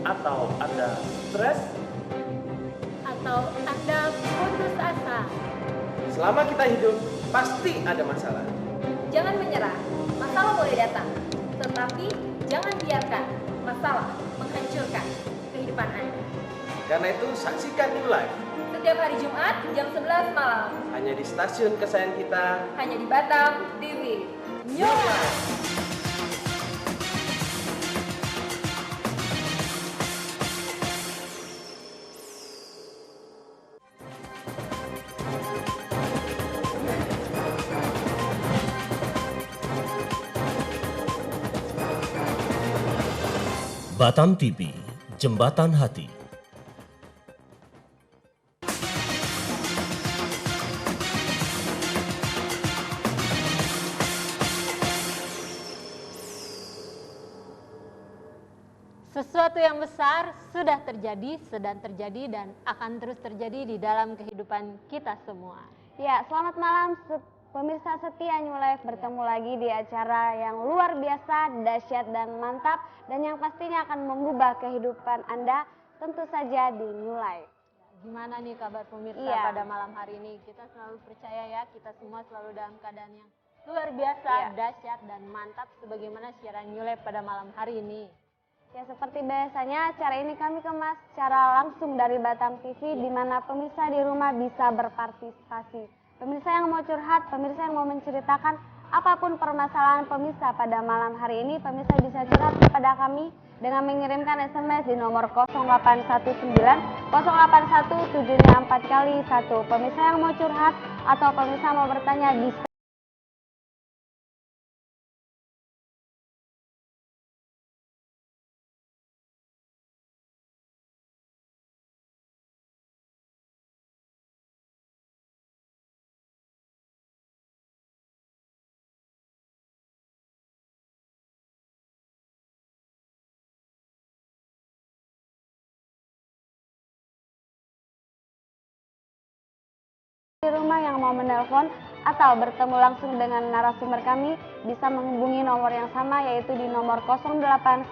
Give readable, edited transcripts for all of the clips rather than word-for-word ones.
atau Anda stres? Atau Anda putus asa? Selama kita hidup, pasti ada masalah. Jangan menyerah, masalah boleh datang. Tetapi jangan biarkan masalah menghancurkan kehidupan Anda. Karena itu, saksikan New Life Setiap hari Jumat jam 11 malam. hanya di stasiun kesayangan kita, Hanya di Batam TV. New Life. Batam TV, Jembatan Hati. Sesuatu yang besar sudah terjadi, sedang terjadi, dan akan terus terjadi di dalam kehidupan kita semua. Ya, selamat malam pemirsa setia New Life, bertemu lagi di acara yang luar biasa, dahsyat dan mantap, dan yang pastinya akan mengubah kehidupan Anda, tentu saja di New Life. Gimana nih kabar pemirsa pada malam hari ini? Kita selalu percaya ya, kita semua selalu dalam keadaan yang luar biasa, dahsyat dan mantap sebagaimana siaran New Life pada malam hari ini. Ya, seperti biasanya acara ini kami kemas secara langsung dari Batam TV, di mana pemirsa di rumah bisa berpartisipasi. Pemirsa yang mau curhat, pemirsa yang mau menceritakan apapun permasalahan pemirsa pada malam hari ini, pemirsa bisa curhat kepada kami dengan mengirimkan SMS di nomor 0819 081 704 kali 1. Pemirsa yang mau curhat atau pemirsa mau bertanya di rumah yang mau menelpon atau bertemu langsung dengan narasumber kami bisa menghubungi nomor yang sama, yaitu di nomor 0819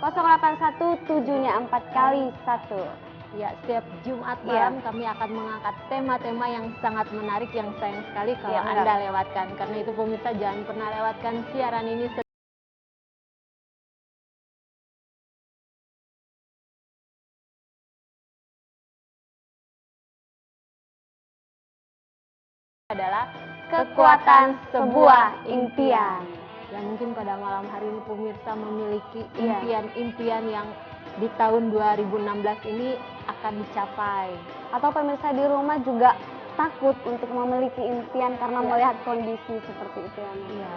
081 7nya 4 kali 1. Ya, setiap Jumat malam kami akan mengangkat tema-tema yang sangat menarik, yang sayang sekali kalau Anda lewatkan. Karena itu pemirsa jangan pernah lewatkan siaran ini. Adalah Kekuatan sebuah impian. Ya, mungkin pada malam hari ini pemirsa memiliki impian-impian yang di tahun 2016 ini akan dicapai. Atau pemirsa di rumah juga takut untuk memiliki impian karena melihat kondisi seperti itu ya. Iya,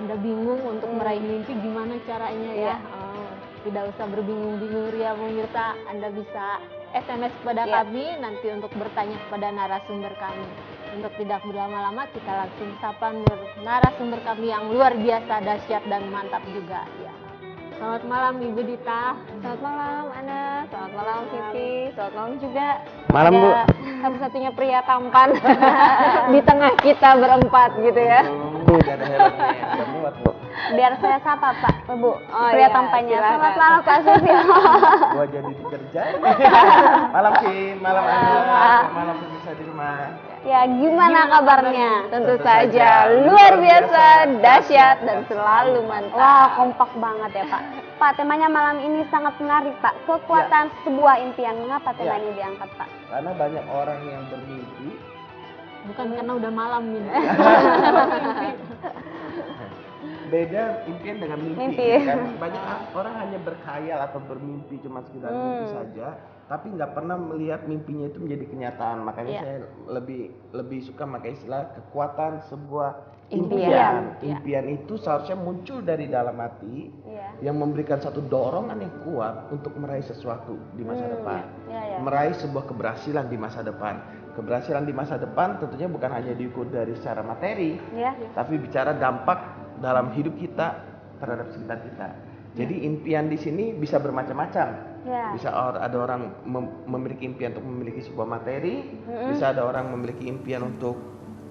Anda bingung untuk meraih mimpi, gimana caranya ya? Tidak usah berbingung-bingung ya pemirsa, Anda bisa SMS kepada kami nanti untuk bertanya kepada narasumber kami. Untuk tidak berlama-lama, kita langsung sapa narasumber kami yang luar biasa, dahsyat dan mantap juga. Ya. Selamat malam Ibu Dita. Selamat malam Ana, selamat malam Vivi, selamat malam juga. Malam Bu. Satu-satunya pria tampan Di tengah kita berempat gitu ya. Udah ada helmnya, udah muat Bu. Biar saya sapa Pak, Bu, pria iya, tampannya. silakan. Selamat malam Pak Susi. Gua jadi dikerjain. Malam Kim, malam Anda, malam pemirsa di rumah. Ya, gimana kabarnya? Tentu Tentu saja saja luar biasa, dahsyat dan selalu mantap. Wah, kompak banget ya Pak. Pak, temanya malam ini sangat menarik Pak. Kekuatan sebuah impian. Mengapa tema ini diangkat Pak? Karena banyak orang yang bermimpi. Bukan karena udah malam ini. Beda impian dengan mimpi. Kan banyak orang hanya berkhayal atau bermimpi, cuma sekedar mimpi saja, tapi nggak pernah melihat mimpinya itu menjadi kenyataan. Makanya saya lebih suka pakai istilah kekuatan sebuah impian. Impian itu seharusnya muncul dari dalam hati yang memberikan satu dorongan yang kuat untuk meraih sesuatu di masa depan, meraih sebuah keberhasilan di masa depan. Keberhasilan di masa depan tentunya bukan hanya diukur dari secara materi, tapi bicara dampak dalam hidup kita terhadap sekitar kita. Jadi impian di sini bisa bermacam-macam. Bisa ada orang memiliki impian untuk memiliki sebuah materi, bisa ada orang memiliki impian untuk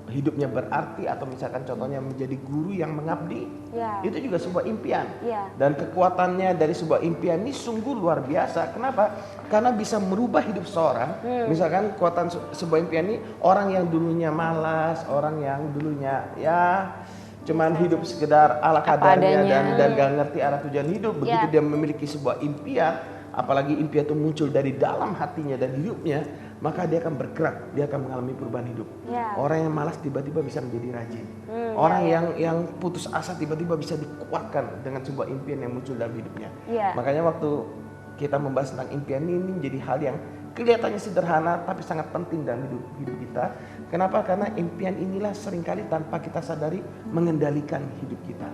hidupnya berarti, atau misalkan contohnya menjadi guru yang mengabdi, Ya. itu juga sebuah impian. Ya. Dan kekuatannya dari sebuah impian ini sungguh luar biasa. Kenapa? Karena bisa merubah hidup seorang. Misalkan kekuatan sebuah impian ini, orang yang dulunya malas, orang yang dulunya ya cuman hidup sekedar ala kadarnya dan gak ngerti arah tujuan hidup. Begitu dia memiliki sebuah impian, apalagi impian itu muncul dari dalam hatinya dan hidupnya, maka dia akan bergerak, dia akan mengalami perubahan hidup. Ya. Orang yang malas tiba-tiba bisa menjadi rajin. Orang yang putus asa tiba-tiba bisa dikuatkan dengan sebuah impian yang muncul dalam hidupnya. Ya. Makanya waktu kita membahas tentang impian ini menjadi hal yang kelihatannya sederhana tapi sangat penting dalam hidup kita. Kenapa? Karena impian inilah seringkali tanpa kita sadari mengendalikan hidup kita.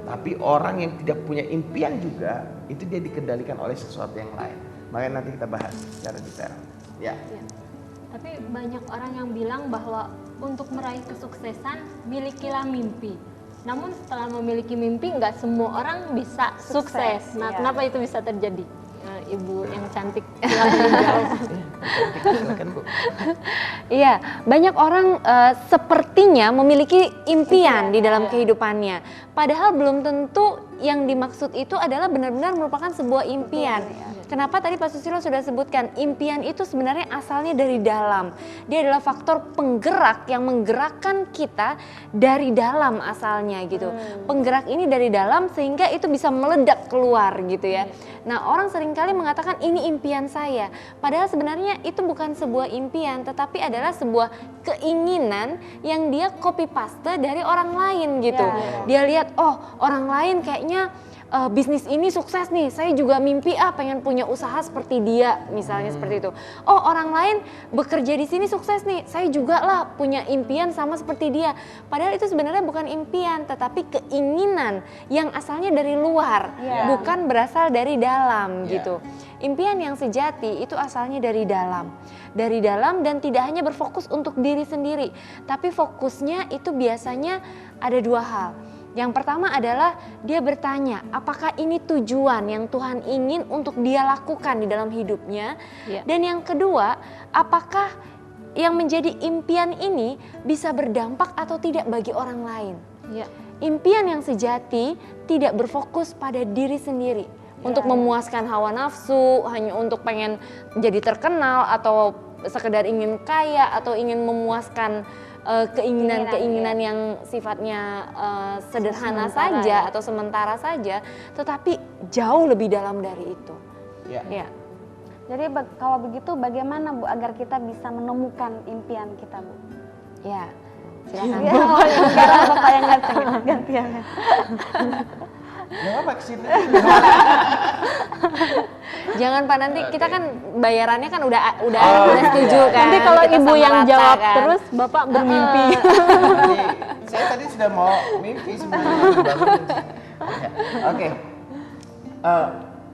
Tapi orang yang tidak punya impian juga, itu dia dikendalikan oleh sesuatu yang lain. Makanya nanti kita bahas secara detail. Ya. Tapi banyak orang yang bilang bahwa untuk meraih kesuksesan milikilah mimpi. Namun setelah memiliki mimpi nggak semua orang bisa sukses. Nah, iya. kenapa itu bisa terjadi? Ibu yang cantik. Silakan, Bu. Iya, banyak orang sepertinya memiliki impian di dalam kehidupannya. Padahal belum tentu yang dimaksud itu adalah benar-benar merupakan sebuah impian. Kenapa tadi Pak Susilo sudah sebutkan, impian itu sebenarnya asalnya dari dalam. Dia adalah faktor penggerak yang menggerakkan kita dari dalam asalnya gitu. Penggerak ini dari dalam sehingga itu bisa meledak keluar gitu ya. Nah, orang seringkali mengatakan ini impian saya. Padahal sebenarnya itu bukan sebuah impian, tetapi adalah sebuah keinginan yang dia copy paste dari orang lain gitu. Dia lihat, oh orang lain kayaknya bisnis ini sukses nih, saya juga mimpi pengen punya usaha seperti dia, misalnya seperti itu. Oh orang lain bekerja di sini sukses nih, saya juga lah punya impian sama seperti dia. Padahal itu sebenarnya bukan impian, tetapi keinginan yang asalnya dari luar, bukan berasal dari dalam gitu. Impian yang sejati itu asalnya dari dalam dan tidak hanya berfokus untuk diri sendiri, tapi fokusnya itu biasanya ada dua hal. Yang pertama adalah dia bertanya, apakah ini tujuan yang Tuhan ingin untuk dia lakukan di dalam hidupnya? Dan yang kedua, apakah yang menjadi impian ini bisa berdampak atau tidak bagi orang lain? Impian yang sejati tidak berfokus pada diri sendiri untuk memuaskan hawa nafsu, hanya untuk pengen jadi terkenal atau sekedar ingin kaya atau ingin memuaskan keinginan-keinginan yang sifatnya sederhana saja atau sementara saja, tetapi jauh lebih dalam dari itu. Ya. Jadi kalau begitu bagaimana Bu agar kita bisa menemukan impian kita Bu? Ya, silakan. Sekarang Bapak yang gantian. Ya apa kesini? Jangan Pak, nanti kita kan bayarannya kan udah setuju kan. Nanti kalau Kita ibu sama yang rata jawab kan. terus, Bapak bermimpi. Nanti, saya tadi sudah mau mimpi sebenarnya. Oke.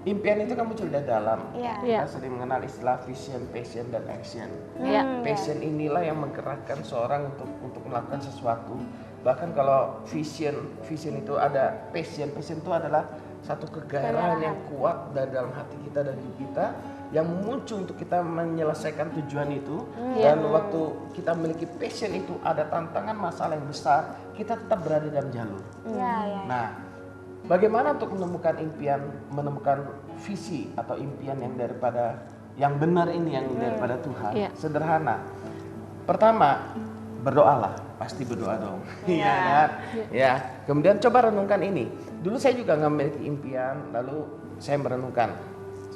Impian itu kan muncul dari dalam. Kita sering mengenal istilah vision, passion, dan action. Passion inilah yang menggerakkan seorang untuk melakukan sesuatu. Bahkan kalau vision itu ada passion itu adalah satu kegairahan yang kuat dari dalam hati kita dan hidup kita yang muncul untuk kita menyelesaikan tujuan itu. Dan waktu kita memiliki passion itu, ada tantangan masalah yang besar, kita tetap berada dalam jalur. Nah, bagaimana untuk menemukan impian, menemukan visi atau impian yang benar ini, yang daripada Tuhan? Sederhana. Pertama, berdoalah, pasti berdoa dong. Ya. Kemudian coba renungkan ini. Dulu saya juga nggak memiliki impian, lalu saya merenungkan.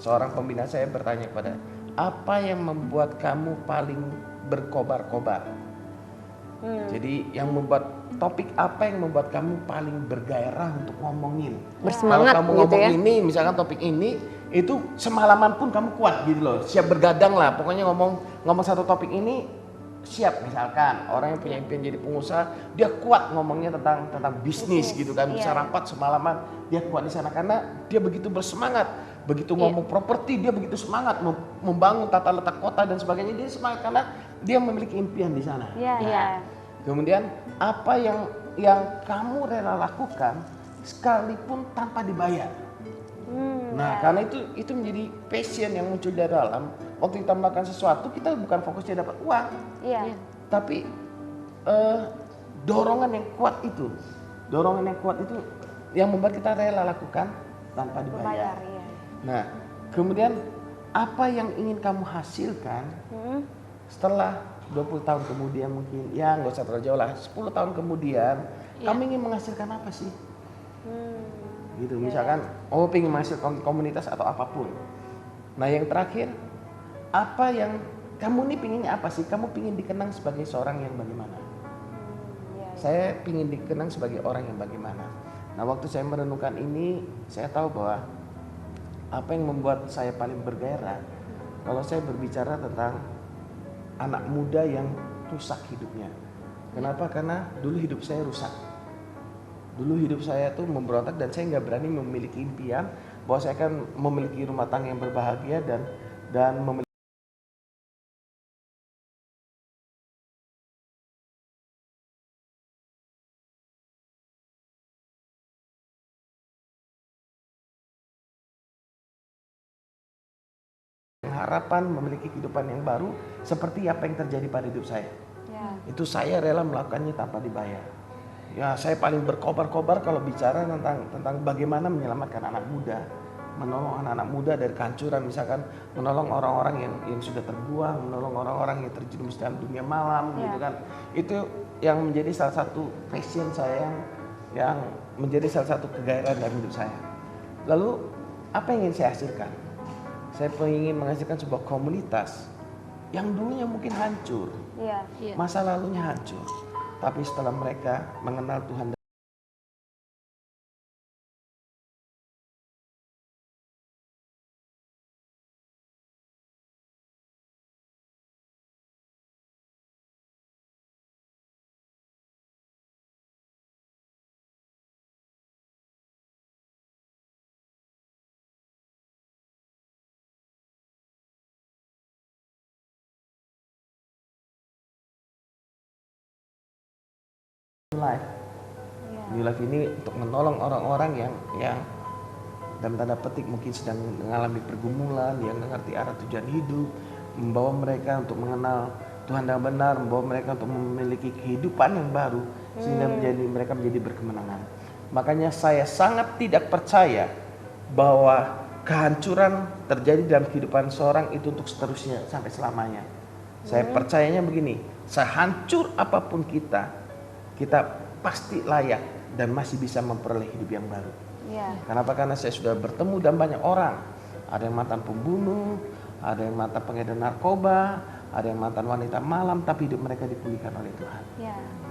Seorang pembina saya bertanya kepada, apa yang membuat kamu paling berkobar-kobar? Jadi yang membuat topik apa yang membuat kamu paling bergairah untuk ngomongin? Bersemangat kalau kamu gitu ngomong ya. ini, misalkan topik ini, itu semalaman pun kamu kuat gitu loh. Siap bergadang lah, pokoknya ngomong satu topik ini siap. Misalkan orang yang punya impian jadi pengusaha, dia kuat ngomongnya tentang bisnis gitu kan, bisa rapat semalaman, dia kuat di sana karena dia begitu bersemangat. Begitu ngomong properti, dia begitu semangat membangun tata letak kota dan sebagainya, dia semangat karena dia memiliki impian di sana. Kemudian apa yang kamu rela lakukan sekalipun tanpa dibayar. Nah, karena itu menjadi passion yang muncul dari dalam. Waktu kita melakukan sesuatu, kita bukan fokusnya dapat uang, tapi dorongan yang kuat itu, yang membuat kita rela lakukan tanpa dibayar. Iya. Nah, kemudian apa yang ingin kamu hasilkan setelah 20 tahun kemudian, mungkin ya nggak usah terlalu jauh lah, 10 tahun kemudian kamu ingin menghasilkan apa sih? Gitu, misalkan pengen menghasilkan komunitas atau apapun. Nah, yang terakhir, apa yang kamu nih pinginnya apa sih? Kamu pingin dikenang sebagai seorang yang bagaimana? Saya pingin dikenang sebagai orang yang bagaimana. Nah, waktu saya merenungkan ini, saya tahu bahwa apa yang membuat saya paling bergairah kalau saya berbicara tentang anak muda yang rusak hidupnya. Kenapa? Karena dulu hidup saya rusak. Dulu hidup saya tuh memberontak dan saya nggak berani memiliki impian bahwa saya akan memiliki rumah tangga yang berbahagia dan memiliki harapan memiliki kehidupan yang baru seperti apa yang terjadi pada hidup saya. Itu saya rela melakukannya tanpa dibayar. Ya, saya paling berkobar-kobar kalau bicara tentang bagaimana menyelamatkan anak muda, menolong anak-anak muda dari kehancuran, misalkan menolong orang-orang yang sudah terbuang, menolong orang-orang yang terjerumus dalam dunia malam, gitu kan. Itu yang menjadi salah satu passion saya, yang menjadi salah satu kegairahan dalam hidup saya. Lalu apa yang ingin saya hasilkan? Saya ingin menghasilkan sebuah komunitas yang dulunya mungkin hancur, masa lalunya hancur, tapi setelah mereka mengenal Tuhan New Life ini untuk menolong orang-orang yang dalam tanda petik mungkin sedang mengalami pergumulan, yang mengerti arah tujuan hidup, membawa mereka untuk mengenal Tuhan yang benar, membawa mereka untuk memiliki kehidupan yang baru sehingga mereka menjadi berkemenangan. Makanya saya sangat tidak percaya bahwa kehancuran terjadi dalam kehidupan seorang itu untuk seterusnya sampai selamanya. Saya percayanya begini, sehancur apapun kita pasti layak dan masih bisa memperoleh hidup yang baru. Kenapa? Karena saya sudah bertemu dan banyak orang. Ada yang mantan pembunuh, ada yang mantan pengedar narkoba, ada yang mantan wanita malam, tapi hidup mereka dipulihkan oleh Tuhan.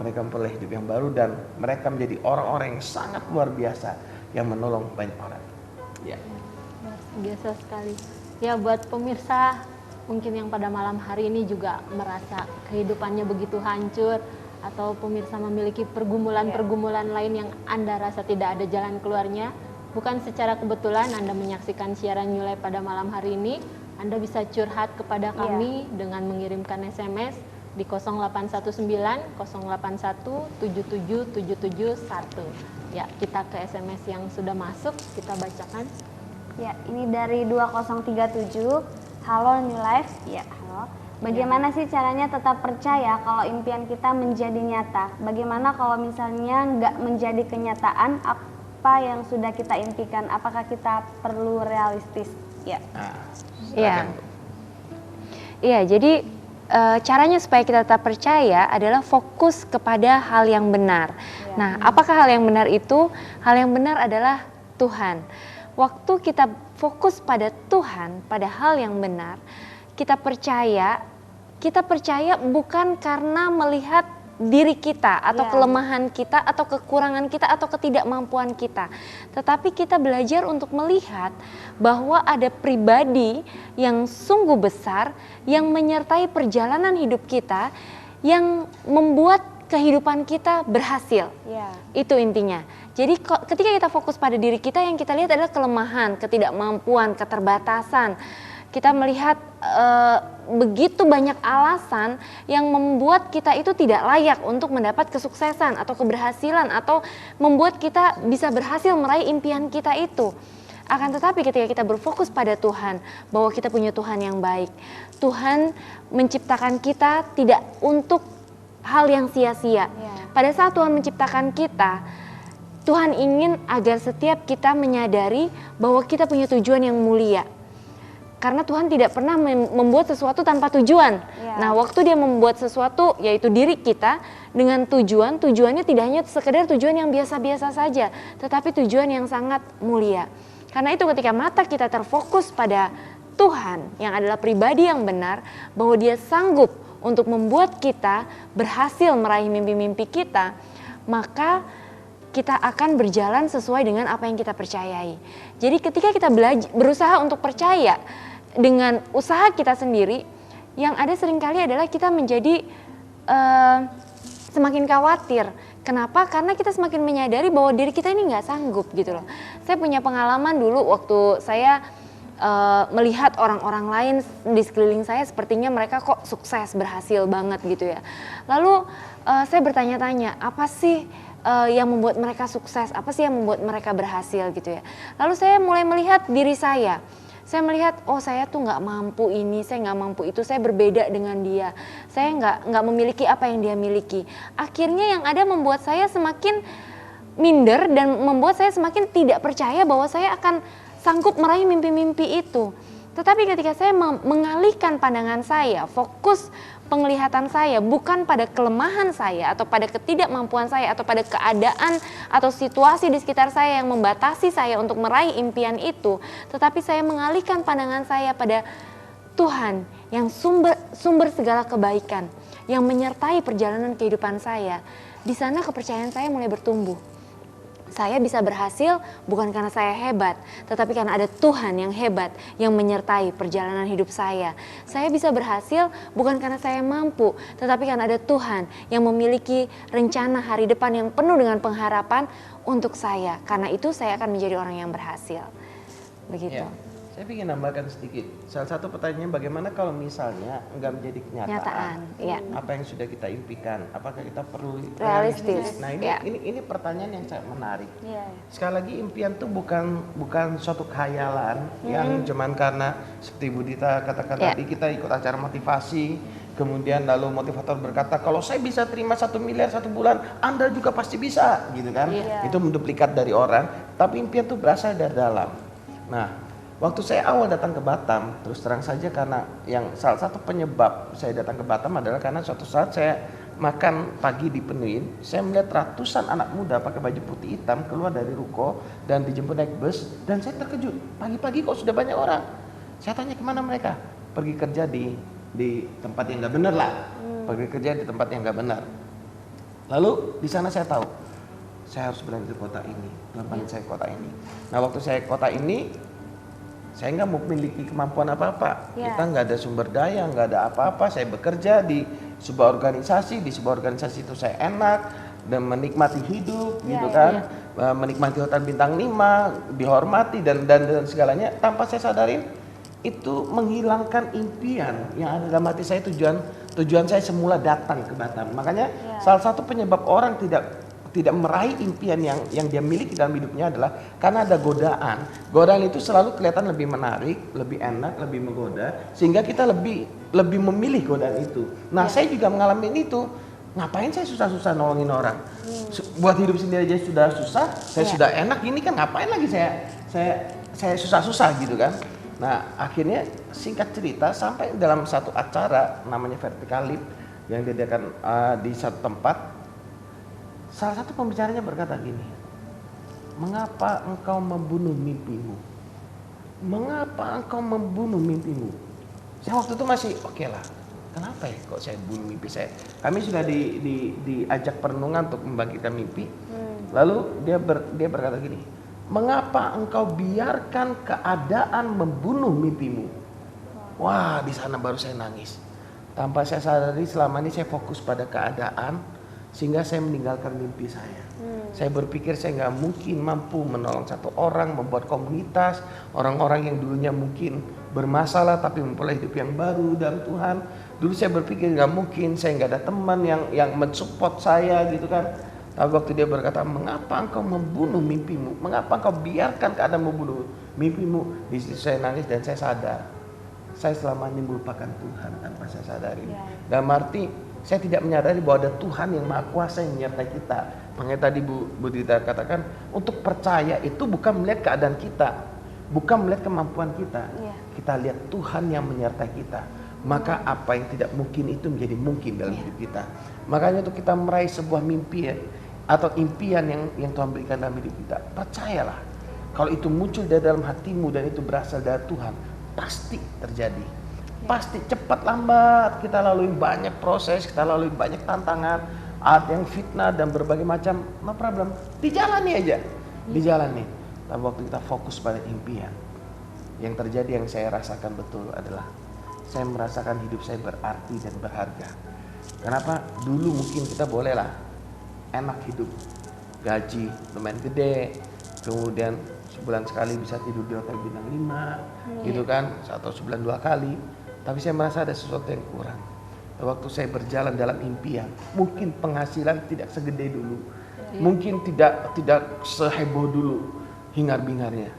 Mereka memperoleh hidup yang baru dan mereka menjadi orang-orang yang sangat luar biasa yang menolong banyak orang. Luar biasa sekali. Ya, buat pemirsa mungkin yang pada malam hari ini juga merasa kehidupannya begitu hancur, atau pemirsa memiliki pergumulan-pergumulan lain yang Anda rasa tidak ada jalan keluarnya, bukan secara kebetulan Anda menyaksikan siaran New Life pada malam hari ini. Anda bisa curhat kepada kami dengan mengirimkan SMS di 0819 081 77771. Ya, kita ke SMS yang sudah masuk, kita bacakan. Ya, ini dari 2037. Halo New Life. Ya, halo. Bagaimana sih caranya tetap percaya kalau impian kita menjadi nyata? Bagaimana kalau misalnya nggak menjadi kenyataan apa yang sudah kita impikan? Apakah kita perlu realistis? Iya, jadi caranya supaya kita tetap percaya adalah fokus kepada hal yang benar. Nah, apakah hal yang benar itu? Hal yang benar adalah Tuhan. Waktu kita fokus pada Tuhan, pada hal yang benar, kita percaya bukan karena melihat diri kita atau kelemahan kita atau kekurangan kita atau ketidakmampuan kita, tetapi kita belajar untuk melihat bahwa ada pribadi yang sungguh besar yang menyertai perjalanan hidup kita, yang membuat kehidupan kita berhasil. Itu intinya. Jadi ketika kita fokus pada diri kita, yang kita lihat adalah kelemahan, ketidakmampuan, keterbatasan. Kita melihat begitu banyak alasan yang membuat kita itu tidak layak untuk mendapat kesuksesan atau keberhasilan, atau membuat kita bisa berhasil meraih impian kita itu. Akan tetapi ketika kita berfokus pada Tuhan, bahwa kita punya Tuhan yang baik, Tuhan menciptakan kita tidak untuk hal yang sia-sia. Pada saat Tuhan menciptakan kita, Tuhan ingin agar setiap kita menyadari bahwa kita punya tujuan yang mulia. Karena Tuhan tidak pernah membuat sesuatu tanpa tujuan. Nah, waktu dia membuat sesuatu, yaitu diri kita, dengan tujuannya tidak hanya sekedar tujuan yang biasa-biasa saja, tetapi tujuan yang sangat mulia. Karena itu ketika mata kita terfokus pada Tuhan, yang adalah pribadi yang benar, bahwa dia sanggup untuk membuat kita berhasil meraih mimpi-mimpi kita, maka kita akan berjalan sesuai dengan apa yang kita percayai. Jadi ketika kita berusaha untuk percaya dengan usaha kita sendiri, yang ada seringkali adalah kita menjadi semakin khawatir. Kenapa? Karena kita semakin menyadari bahwa diri kita ini nggak sanggup gitu loh. Saya punya pengalaman dulu waktu saya melihat orang-orang lain di sekeliling saya, sepertinya mereka kok sukses, berhasil banget gitu ya. Lalu saya bertanya-tanya, apa sih yang membuat mereka sukses, apa sih yang membuat mereka berhasil gitu ya. Lalu saya mulai melihat diri saya melihat, oh saya tuh nggak mampu ini, saya nggak mampu itu, saya berbeda dengan dia, saya nggak memiliki apa yang dia miliki. Akhirnya yang ada membuat saya semakin minder dan membuat saya semakin tidak percaya bahwa saya akan sanggup meraih mimpi-mimpi itu. Tetapi ketika saya mengalihkan pandangan saya, fokus penglihatan saya bukan pada kelemahan saya atau pada ketidakmampuan saya atau pada keadaan atau situasi di sekitar saya yang membatasi saya untuk meraih impian itu, tetapi saya mengalihkan pandangan saya pada Tuhan yang sumber segala kebaikan, yang menyertai perjalanan kehidupan saya. Di sana kepercayaan saya mulai bertumbuh. Saya bisa berhasil bukan karena saya hebat, tetapi karena ada Tuhan yang hebat yang menyertai perjalanan hidup saya. Saya bisa berhasil bukan karena saya mampu, tetapi karena ada Tuhan yang memiliki rencana hari depan yang penuh dengan pengharapan untuk saya. Karena itu saya akan menjadi orang yang berhasil. Begitu. Ya, saya ingin nambahkan sedikit. Salah satu pertanyaannya, bagaimana kalau misalnya enggak menjadi kenyataan? Apa yang sudah kita impikan? Apakah kita perlu realistis? Nah, ini pertanyaan yang sangat menarik. Sekali lagi, impian itu bukan suatu khayalan yang cuman karena seperti Bu Dita katakan tadi, kita ikut acara motivasi, kemudian lalu motivator berkata, kalau saya bisa terima 1 miliar 1 bulan, Anda juga pasti bisa, gitu kan? Itu menduplikat dari orang, tapi impian itu berasal dari dalam. Nah, waktu saya awal datang ke Batam, terus terang saja karena yang salah satu penyebab saya datang ke Batam adalah karena suatu saat saya makan pagi di Penuin, saya melihat ratusan anak muda pakai baju putih hitam keluar dari ruko dan dijemput naik bus, dan saya terkejut, pagi-pagi kok sudah banyak orang. Saya tanya kemana mereka? Pergi kerja di tempat yang nggak benar lah, pergi kerja di tempat yang nggak benar. Lalu di sana saya tahu, saya harus berada di kota ini, Tuhan saya kota ini. Nah, waktu saya kota ini, saya nggak memiliki kemampuan apa-apa. Kita nggak ada sumber daya, nggak ada apa-apa. Saya bekerja di sebuah organisasi, di sebuah organisasi itu saya enak dan menikmati hidup, gitu kan, menikmati hotel bintang 5, dihormati dan segalanya. Tanpa saya sadarin, itu menghilangkan impian yang ada dalam hati saya. Tujuan saya semula datang ke Batam. Makanya salah satu penyebab orang tidak meraih impian yang dia miliki dalam hidupnya adalah karena ada godaan. Godaan itu selalu kelihatan lebih menarik, lebih enak, lebih menggoda, sehingga kita lebih memilih godaan itu. Nah, saya juga mengalami itu. Ngapain saya susah-susah nolongin orang? Buat hidup sendiri aja sudah susah, saya sudah enak, ini kan ngapain lagi saya susah-susah gitu kan. Nah, akhirnya singkat cerita sampai dalam satu acara namanya Vertical Leap yang diadakan di satu tempat. Salah satu pembicaranya berkata gini, mengapa engkau membunuh mimpimu? Mengapa engkau membunuh mimpimu? Saya waktu itu masih oke lah. Kenapa ya kok saya bunuh mimpi saya? Kami sudah diajak perenungan untuk membangkitkan mimpi. Lalu dia berkata gini, mengapa engkau biarkan keadaan membunuh mimpimu? Wah, di sana baru saya nangis. Tanpa saya sadari selama ini saya fokus pada keadaan, sehingga saya meninggalkan mimpi saya. Saya berpikir saya nggak mungkin mampu menolong satu orang, membuat komunitas, orang-orang yang dulunya mungkin bermasalah tapi memulai hidup yang baru dalam Tuhan. Dulu saya berpikir nggak mungkin, saya nggak ada teman yang mensupport saya gitu kan. Tapi waktu dia berkata, mengapa engkau membunuh mimpimu? Mengapa engkau biarkan keadaan membunuh mimpimu? Di situ saya nangis dan saya sadar, saya selama ini melupakan Tuhan tanpa saya sadari. Dalam arti, Saya tidak menyadari bahwa ada Tuhan yang Maha Kuasa yang menyertai kita. Makanya tadi Bu Dita katakan, untuk percaya itu bukan melihat keadaan kita, bukan melihat kemampuan kita. Kita lihat Tuhan yang menyertai kita. Maka apa yang tidak mungkin itu menjadi mungkin dalam hidup kita. Makanya untuk kita meraih sebuah mimpi atau impian yang Tuhan berikan dalam hidup kita, percayalah. Kalau itu muncul dari dalam hatimu dan itu berasal dari Tuhan, pasti terjadi. Pasti cepat lambat kita lalui banyak proses, kita lalui banyak tantangan, ada yang fitnah dan berbagai macam, no problem. Dijalani aja, dijalani. Tapi waktu kita fokus pada impian, yang terjadi yang saya rasakan betul adalah saya merasakan hidup saya berarti dan berharga. Kenapa? Dulu mungkin kita bolehlah enak hidup, gaji lumayan gede, kemudian sebulan sekali bisa tidur di hotel bintang 5, gitu kan, atau sebulan 2 kali. Tapi saya merasa ada sesuatu yang kurang. Waktu saya berjalan dalam impian, mungkin penghasilan tidak segede dulu, mungkin tidak seheboh dulu hingar-bingarnya.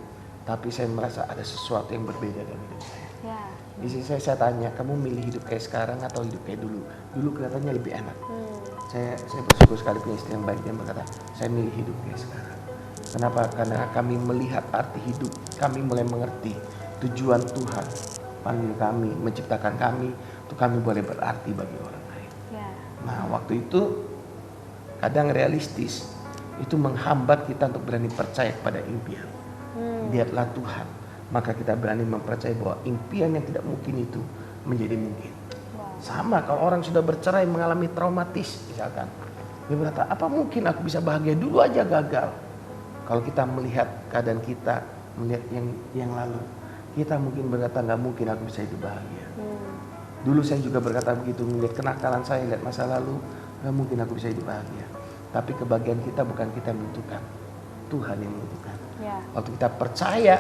Tapi saya merasa ada sesuatu yang berbeda dalam hidup saya. Di sini saya tanya, kamu milih hidup kayak sekarang atau hidup kayak dulu? Dulu kelihatannya lebih enak. Saya bersyukur sekali punya istri yang baik, yang berkata, saya milih hidup kayak sekarang. Kenapa? Karena kami melihat arti hidup, kami mulai mengerti tujuan Tuhan panggil kami, menciptakan kami, untuk kami boleh berarti bagi orang lain. Nah, waktu itu kadang realistis, itu menghambat kita untuk berani percaya kepada impian. Lihatlah Tuhan, maka kita berani mempercayai bahwa impian yang tidak mungkin itu menjadi mungkin. Sama kalau orang sudah bercerai mengalami traumatis misalkan, dia berkata, apa mungkin aku bisa bahagia, dulu aja gagal. Kalau kita melihat keadaan kita, melihat yang lalu, kita mungkin berkata nggak mungkin aku bisa hidup bahagia. Dulu saya juga berkata begitu, melihat kenakalan saya, lihat masa lalu, nggak mungkin aku bisa hidup bahagia. Tapi kebahagiaan kita bukan kita yang menentukan, Tuhan yang menentukan. Waktu kita percaya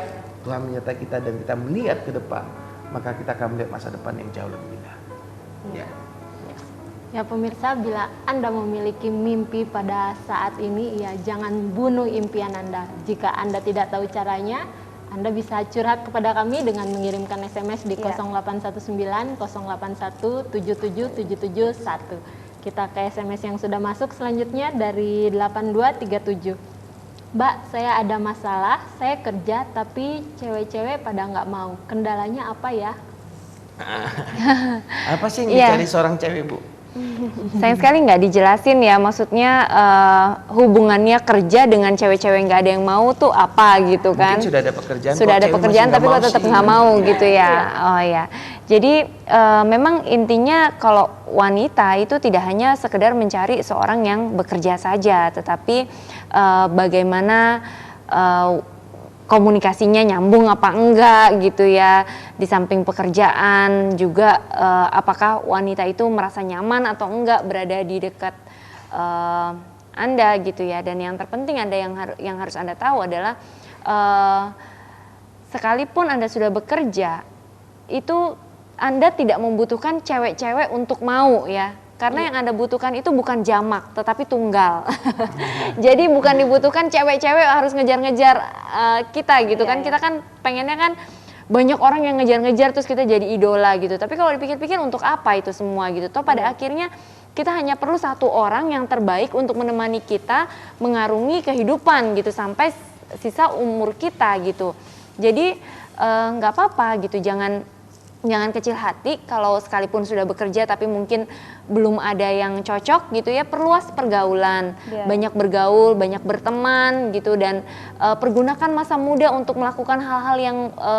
Tuhan menyertai kita dan kita melihat ke depan, maka kita akan melihat masa depan yang jauh lebih indah. Ya pemirsa, bila Anda memiliki mimpi pada saat ini, ya jangan bunuh impian Anda. Jika Anda tidak tahu caranya, Anda bisa curhat kepada kami dengan mengirimkan SMS di 0819 081 77771. Kita ke SMS yang sudah masuk selanjutnya dari 8237. Mbak, saya ada masalah, saya kerja tapi cewek-cewek pada nggak mau. Kendalanya apa ya? Apa sih yang dicari seorang cewek, Bu? Sayang sekali nggak dijelasin ya, maksudnya hubungannya kerja dengan cewek-cewek nggak ada yang mau tuh apa gitu kan? Mungkin sudah ada pekerjaan. Sudah ada pekerjaan tapi kok tetap nggak mau gitu ya. Oh ya. Jadi memang intinya kalau wanita itu tidak hanya sekedar mencari seorang yang bekerja saja, tetapi bagaimana komunikasinya nyambung apa enggak gitu ya. Di samping pekerjaan juga apakah wanita itu merasa nyaman atau enggak berada di dekat Anda gitu ya. Dan yang terpenting yang harus Anda tahu adalah sekalipun Anda sudah bekerja, itu Anda tidak membutuhkan cewek-cewek untuk mau ya. Karena yang Anda butuhkan itu bukan jamak, tetapi tunggal. Jadi bukan dibutuhkan cewek-cewek harus ngejar-ngejar kita gitu kan. Kita kan pengennya kan banyak orang yang ngejar-ngejar terus kita jadi idola gitu. Tapi kalau dipikir-pikir untuk apa itu semua gitu. Toh pada akhirnya kita hanya perlu satu orang yang terbaik untuk menemani kita mengarungi kehidupan gitu sampai sisa umur kita gitu. Jadi nggak apa-apa gitu, jangan kecil hati kalau sekalipun sudah bekerja tapi mungkin belum ada yang cocok gitu ya. Perluas pergaulan, banyak bergaul, banyak berteman gitu, dan pergunakan masa muda untuk melakukan hal-hal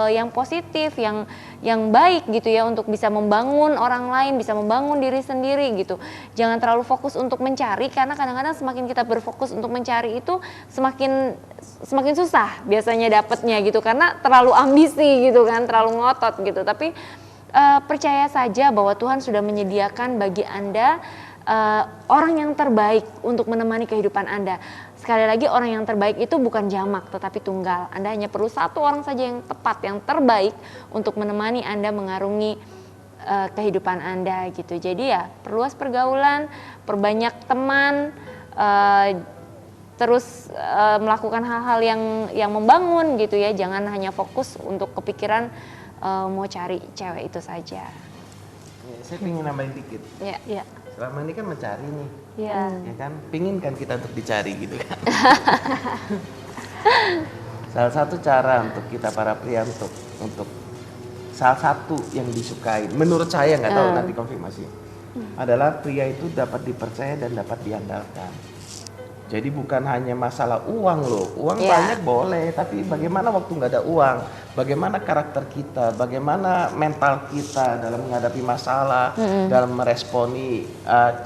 yang positif, yang baik gitu ya, untuk bisa membangun orang lain, bisa membangun diri sendiri gitu. Jangan terlalu fokus untuk mencari, karena kadang-kadang semakin kita berfokus untuk mencari itu semakin susah biasanya dapatnya gitu, karena terlalu ambisi gitu kan, terlalu ngotot gitu. Tapi percaya saja bahwa Tuhan sudah menyediakan bagi Anda orang yang terbaik untuk menemani kehidupan Anda. Sekali lagi, orang yang terbaik itu bukan jamak tetapi tunggal. Anda hanya perlu satu orang saja yang tepat, yang terbaik untuk menemani Anda mengarungi kehidupan Anda gitu. Jadi ya perluas pergaulan, perbanyak teman, terus melakukan hal-hal yang membangun gitu ya. Jangan hanya fokus untuk kepikiran mau cari cewek itu saja. Saya ingin nambahin dikit. selama ini kan mencari nih, Iya. ya kan, pingin kan kita untuk dicari gitu kan. Salah satu cara untuk kita para pria untuk salah satu yang disukai, menurut saya nggak tahu nanti konfirmasi, adalah pria itu dapat dipercaya dan dapat diandalkan. Jadi bukan hanya masalah uang loh, uang banyak boleh, tapi bagaimana waktu nggak ada uang, bagaimana karakter kita, bagaimana mental kita dalam menghadapi masalah, dalam meresponi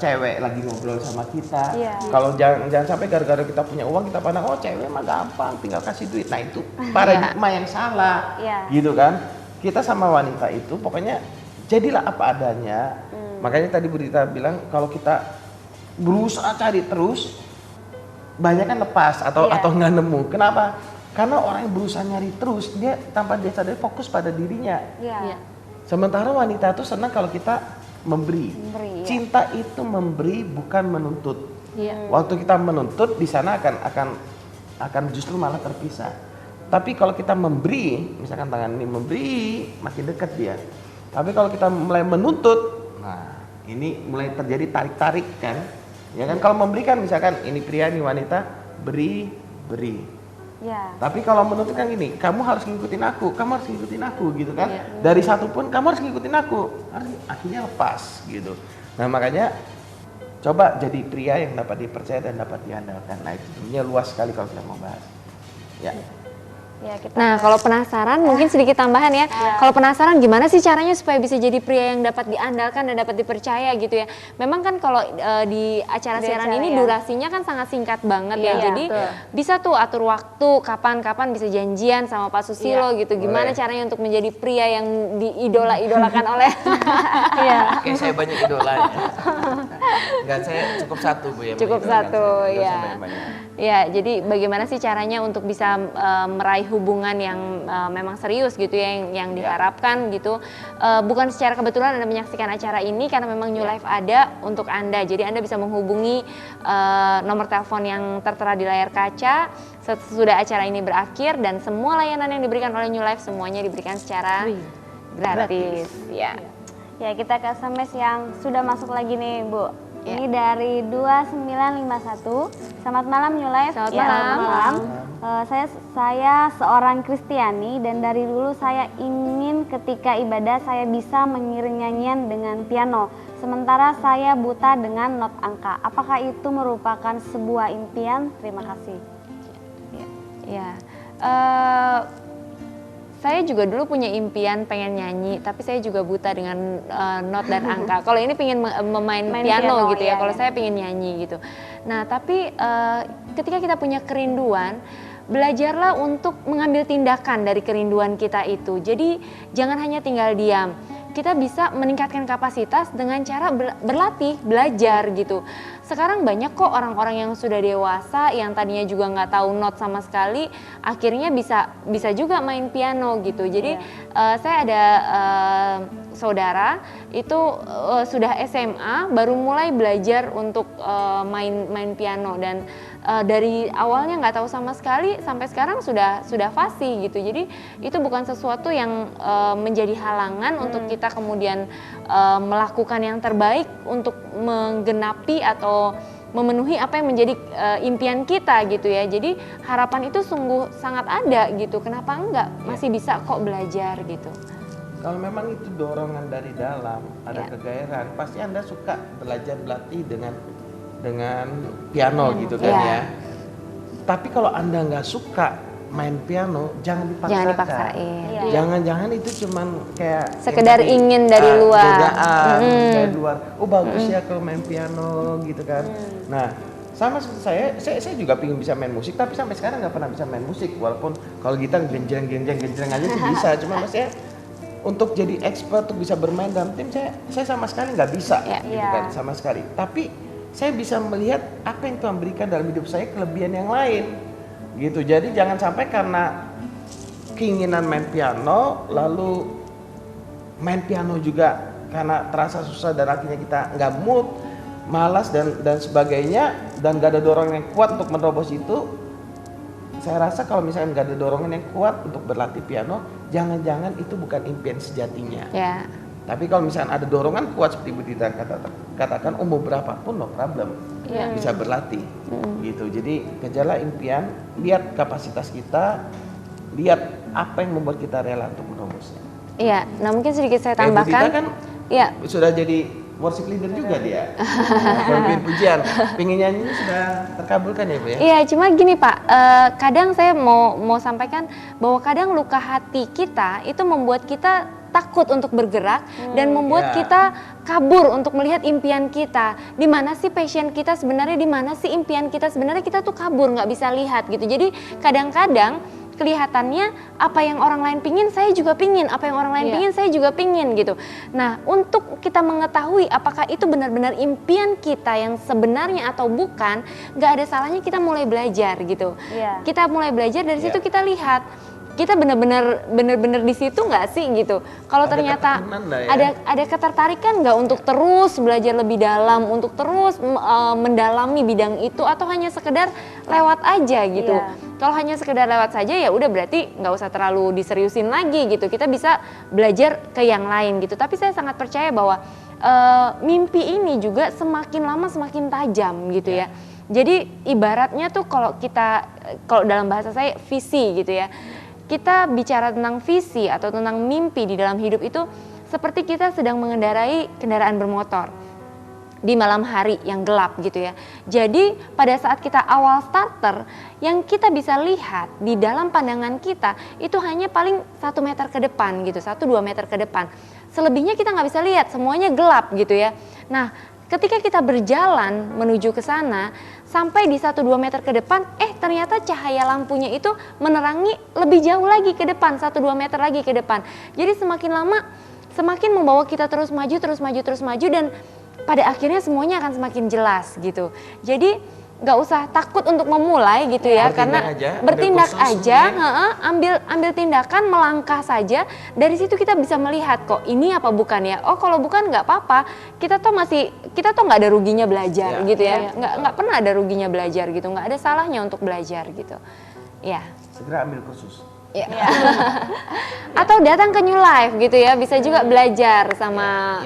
cewek lagi ngobrol sama kita. Kalau jangan sampai gara-gara kita punya uang kita pandang oh cewek mah gampang, tinggal kasih duit. Nah itu paradigma yang salah, gitu kan? Kita sama wanita itu pokoknya jadilah apa adanya. Makanya tadi Bu Dita bilang kalau kita berusaha cari terus, banyak kan lepas atau nggak nemu. Kenapa? Karena orang yang berusaha nyari terus dia tanpa dia sadar fokus pada dirinya. Sementara wanita itu senang kalau kita memberi. Cinta itu memberi bukan menuntut. Waktu kita menuntut di sana akan justru malah terpisah. Tapi kalau kita memberi, misalkan tangan ini memberi, makin dekat dia. Tapi kalau kita mulai menuntut, nah ini mulai terjadi tarik-tarik kan. Ya kan kalau memberikan misalkan ini pria ini wanita beri. Tapi kalau menuntut kan gini, kamu harus ngikutin aku gitu kan. Dari satu pun kamu harus ngikutin aku. Akhirnya lepas gitu. Nah makanya coba jadi pria yang dapat dipercaya dan dapat diandalkan. Nah itu sebenarnya luas sekali kalau kita mau bahas. Ya. Nah, kalau penasaran mungkin sedikit tambahan ya. Kalau penasaran gimana sih caranya supaya bisa jadi pria yang dapat diandalkan dan dapat dipercaya gitu ya. Memang kan kalau di acara siaran ini durasinya kan sangat singkat banget ya. Jadi bisa tuh atur waktu kapan-kapan bisa janjian sama Pak Susilo gitu. Gimana caranya untuk menjadi pria yang diidola-idolakan oleh Oke, saya banyak idolanya. Enggak, saya cukup satu Bu ya. Cukup satu ya. Banyak. Ya, jadi bagaimana sih caranya untuk bisa meraih hubungan yang memang serius gitu ya, yang diharapkan gitu. Bukan secara kebetulan Anda menyaksikan acara ini karena memang New Life ada untuk Anda. Jadi Anda bisa menghubungi nomor telepon yang tertera di layar kaca sesudah acara ini berakhir dan semua layanan yang diberikan oleh New Life semuanya diberikan secara gratis. Ya. Ya, kita ke SMS yang sudah masuk lagi nih, Bu. Ini dari 2951. Selamat malam New Life. Selamat malam. Saya seorang Kristiani dan dari dulu saya ingin ketika ibadah saya bisa mengiring nyanyian dengan piano. Sementara saya buta dengan not angka. Apakah itu merupakan sebuah impian? Terima kasih. Saya juga dulu punya impian pengen nyanyi, tapi saya juga buta dengan not dan angka. Kalau ini pengen main piano gitu ya, kalau saya pengen nyanyi gitu. Nah, tapi ketika kita punya kerinduan, belajarlah untuk mengambil tindakan dari kerinduan kita itu. Jadi jangan hanya tinggal diam. Kita bisa meningkatkan kapasitas dengan cara berlatih, belajar gitu. Sekarang banyak kok orang-orang yang sudah dewasa yang tadinya juga nggak tahu not sama sekali, akhirnya bisa juga main piano gitu. Jadi saya ada saudara itu sudah SMA baru mulai belajar untuk main piano dan dari awalnya nggak tahu sama sekali sampai sekarang sudah fasih gitu. Jadi itu bukan sesuatu yang menjadi halangan untuk kita kemudian melakukan yang terbaik untuk menggenapi atau memenuhi apa yang menjadi impian kita gitu ya. Jadi harapan itu sungguh sangat ada gitu. Kenapa enggak? Masih bisa kok belajar gitu. Kalau memang itu dorongan dari dalam, ada kegairahan, pasti Anda suka belajar berlatih dengan piano gitu kan ya. Tapi kalau Anda nggak suka main piano, jangan dipaksain. Jangan-jangan itu cuman kayak sekedar ingin dari luar. Godaan dari luar. Oh bagus ya kalau main piano gitu kan. Nah, sama seperti saya juga pengen bisa main musik, tapi sampai sekarang nggak pernah bisa main musik. Walaupun kalau gitar genjreng aja sih bisa, cuma maksudnya untuk jadi expert, untuk bisa bermain dalam tim saya sama sekali nggak bisa gitu kan, sama sekali. Tapi saya bisa melihat apa yang Tuhan berikan dalam hidup saya, kelebihan yang lain gitu. Jadi jangan sampai karena keinginan main piano lalu main piano juga karena terasa susah dan akhirnya kita nggak mood, malas dan sebagainya, dan nggak ada dorongan yang kuat untuk menerobos itu. Saya rasa kalau misalnya nggak ada dorongan yang kuat untuk berlatih piano, jangan-jangan itu bukan impian sejatinya. Tapi kalau misalnya ada dorongan kuat seperti Bu Tita katakan umur berapapun no problem, bisa berlatih gitu. Jadi kejarlah impian, lihat kapasitas kita, lihat apa yang membuat kita rela untuk menerusnya. Iya, nah mungkin sedikit saya Bu Tita tambahkan. kan sudah jadi worship leader juga dia. Pemimpin pujian, pengen nyanyi sudah terkabulkan ya Bu ya? Iya, cuma gini Pak, kadang saya mau sampaikan bahwa kadang luka hati kita itu membuat kita takut untuk bergerak dan membuat kita kabur untuk melihat impian kita. Di mana sih passion kita sebenarnya, di mana sih impian kita sebenarnya, kita tuh kabur, nggak bisa lihat gitu. Jadi kadang-kadang kelihatannya apa yang orang lain pingin saya juga pingin, apa yang orang lain pingin saya juga pingin gitu. Nah, untuk kita mengetahui apakah itu benar-benar impian kita yang sebenarnya atau bukan, nggak ada salahnya kita mulai belajar gitu. Kita mulai belajar dari situ, kita lihat kita benar-benar di situ nggak sih gitu. Kalau ternyata ada ketertarikan nggak untuk terus belajar lebih dalam, untuk terus mendalami bidang itu, atau hanya sekedar lewat aja gitu. Kalau hanya sekedar lewat saja ya udah, berarti nggak usah terlalu diseriusin lagi gitu. Kita bisa belajar ke yang lain gitu. Tapi saya sangat percaya bahwa mimpi ini juga semakin lama semakin tajam gitu ya. Jadi ibaratnya tuh kalau dalam bahasa saya visi gitu ya. Kita bicara tentang visi atau tentang mimpi di dalam hidup itu seperti kita sedang mengendarai kendaraan bermotor di malam hari yang gelap gitu ya. Jadi pada saat kita awal starter, yang kita bisa lihat di dalam pandangan kita itu hanya paling 1 meter ke depan gitu, 1-2 meter ke depan. Selebihnya kita nggak bisa lihat, semuanya gelap gitu ya. Nah, ketika kita berjalan menuju ke sana, sampai di 1-2 meter ke depan, ternyata cahaya lampunya itu menerangi lebih jauh lagi ke depan, 1-2 meter lagi ke depan. Jadi semakin lama, semakin membawa kita terus maju, dan pada akhirnya semuanya akan semakin jelas gitu. Jadi nggak usah takut untuk memulai gitu ya, karena bertindak aja, ambil tindakan, melangkah saja. Dari situ kita bisa melihat kok ini apa bukan ya. Oh kalau bukan nggak apa-apa, kita tuh nggak ada ruginya belajar gitu ya. Nggak pernah ada ruginya belajar gitu, nggak ada salahnya untuk belajar gitu. Ya. Segera ambil kursus. Atau datang ke New Life gitu ya, bisa juga belajar sama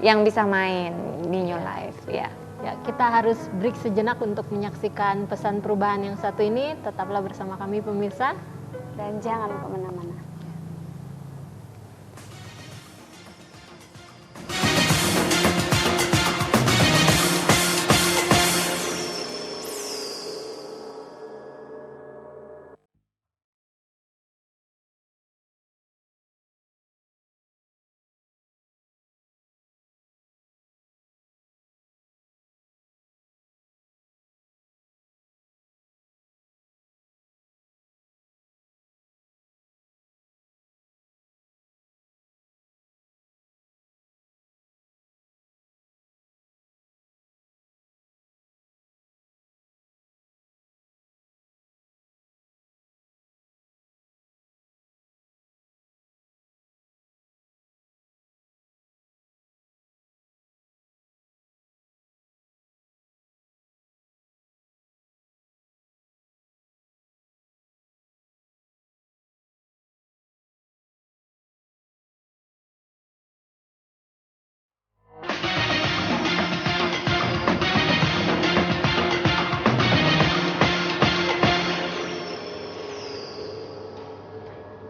yang bisa main di New Life ya. Ya, kita harus break sejenak untuk menyaksikan pesan perubahan yang satu ini. Tetaplah bersama kami pemirsa. Dan jangan kemana-mana.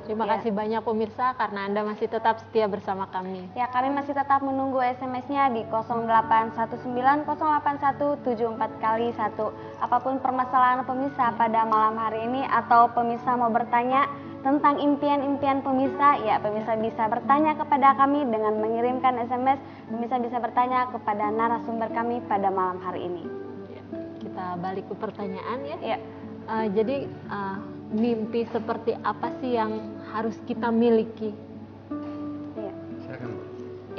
Terima kasih banyak pemirsa karena Anda masih tetap setia bersama kami. Ya, kami masih tetap menunggu SMS-nya di 0819081741 kali 1. Apapun permasalahan pemirsa pada malam hari ini, atau pemirsa mau bertanya tentang impian-impian pemirsa, ya pemirsa bisa bertanya kepada kami dengan mengirimkan SMS. Pemirsa bisa bertanya kepada narasumber kami pada malam hari ini. Kita balik ke pertanyaan ya. Ya. Jadi mimpi seperti apa sih yang harus kita miliki?